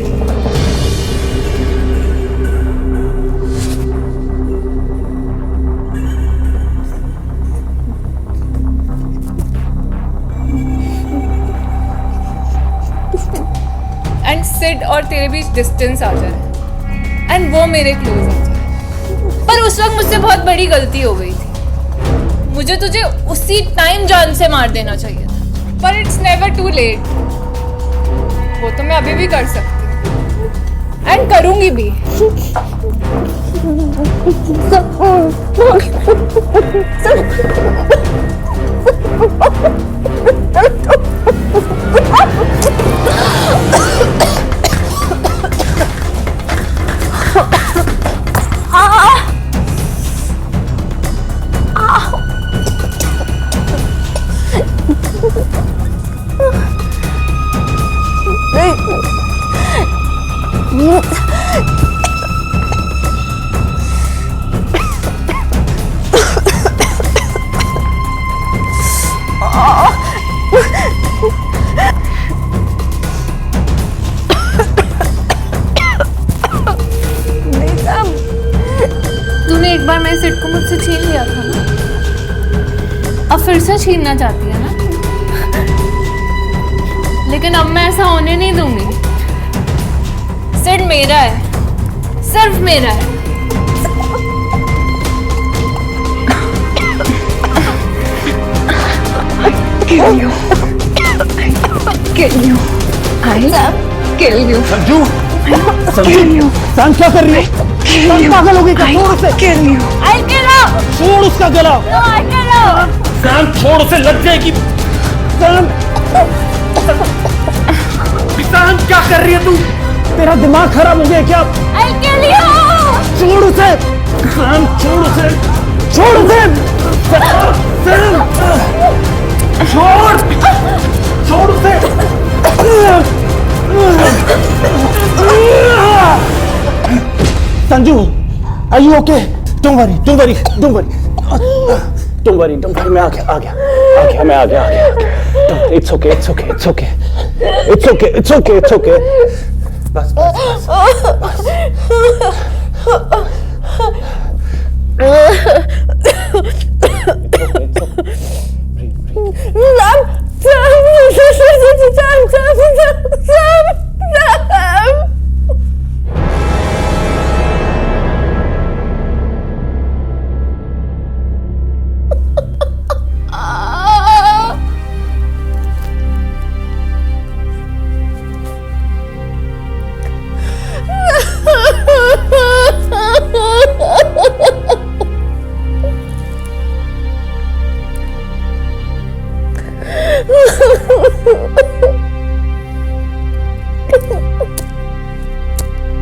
एंड सिड और तेरे बीच डिस्टेंस आ जाए एंड वो मेरे क्लोज आ जाए। पर उस वक्त मुझसे बहुत बड़ी गलती हो गई थी। मुझे तुझे उसी टाइम जान से मार देना चाहिए था। पर इट्स नेवर टू लेट। वो तो मैं अभी भी कर सकती हूँ एंड करूंगी भी। तूने एक बार मेरे सिट को मुझसे छीन लिया था ना, अब फिर से छीनना चाहती है ना? लेकिन अब मैं ऐसा होने नहीं दूंगी। सिट मेरा है, सिर्फ मेरा है। Kill you. Kill you. I'll kill you. Sanju, Kill you. Sam क्या कर रही है? सैम पागल हो गई क्या? छोड़ उसे। Kill you. I'll kill her. छोड़ उसका गला। No, I'll kill her. Sam छोड़ उसे, लग जाएगी। सैम, सैम क्या कर रही है तू? तेरा दिमाग खराब हो गया क्या? I'll kill you. छोड़ उसे। सैम छोड़ उसे, छोड़ उसे। सैम, छोड़, छोड़ उसे। Sanju, are you okay? Don't worry, don't worry, don't worry. Don't worry, don't worry. मैं आ गया, मैं आ गया. It's okay, it's okay, it's okay. It's okay, it's okay, it's okay. बस.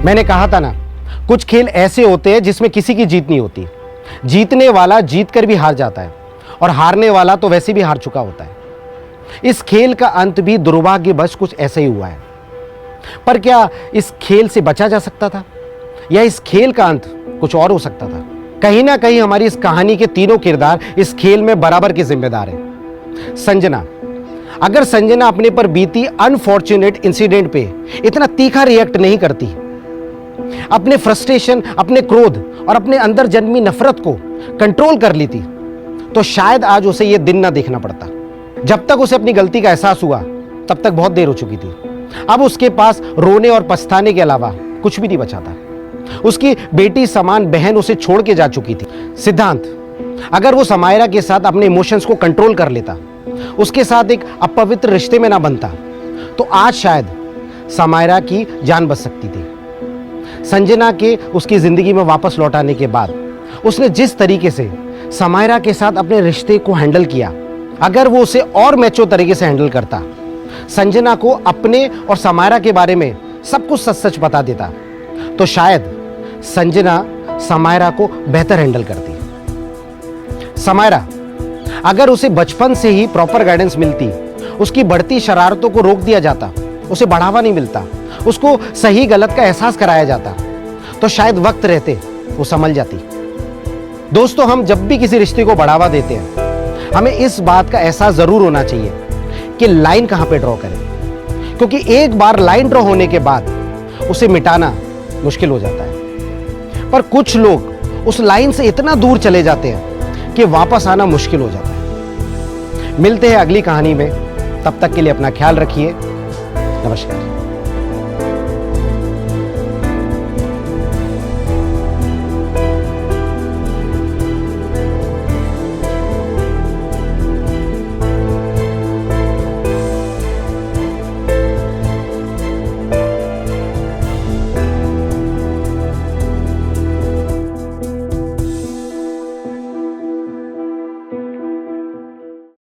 मैंने कहा था ना, कुछ खेल ऐसे होते हैं जिसमें किसी की जीत नहीं होती। जीतने वाला जीत कर भी हार जाता है और हारने वाला तो वैसे भी हार चुका होता है। इस खेल का अंत भी दुर्भाग्यवश कुछ ऐसे ही हुआ है। पर क्या इस खेल से बचा जा सकता था, या इस खेल का अंत कुछ और हो सकता था? कहीं ना कहीं हमारी इस कहानी के तीनों किरदार इस खेल में बराबर के जिम्मेदार हैं। संजना, अगर संजना अपने पर बीती अनफॉर्चुनेट इंसिडेंट पे इतना तीखा रिएक्ट नहीं करती अपने फ्रस्ट्रेशन, अपने क्रोध और अपने अंदर जन्मी नफरत को कंट्रोल कर ली थी, तो शायद आज उसे यह दिन ना देखना पड़ता। जब तक उसे अपनी गलती का एहसास हुआ तब तक बहुत देर हो चुकी थी। अब उसके पास रोने और पछताने के अलावा कुछ भी नहीं बचा था। उसकी बेटी समान बहन उसे छोड़ के जा चुकी थी। सिद्धांत, अगर वो समायरा के साथ अपने इमोशंस को कंट्रोल कर लेता, उसके साथ एक अपवित्र रिश्ते में ना बनता, तो आज शायद समायरा की जान बच सकती थी। संजना के उसकी जिंदगी में वापस लौट आने के बाद उसने जिस तरीके से समायरा के साथ अपने रिश्ते को हैंडल किया, अगर वो उसे और मैच्योर तरीके से हैंडल करता, संजना को अपने और समायरा के बारे में सब कुछ सच सच बता देता, तो शायद संजना समायरा को बेहतर हैंडल करती। समायरा, अगर उसे बचपन से ही प्रॉपर गाइडेंस मिलती, उसकी बढ़ती शरारतों को रोक दिया जाता, उसे बढ़ावा नहीं मिलता, उसको सही गलत का एहसास कराया जाता, तो शायद वक्त रहते वो संभल जाती। दोस्तों, हम जब भी किसी रिश्ते को बढ़ावा देते हैं, हमें इस बात का एहसास जरूर होना चाहिए कि लाइन कहां पे ड्रॉ करें, क्योंकि एक बार लाइन ड्रॉ होने के बाद उसे मिटाना मुश्किल हो जाता है। पर कुछ लोग उस लाइन से इतना दूर चले जाते हैं कि वापस आना मुश्किल हो जाता है। मिलते हैं अगली कहानी में, तब तक के लिए अपना ख्याल रखिए। नमस्कार।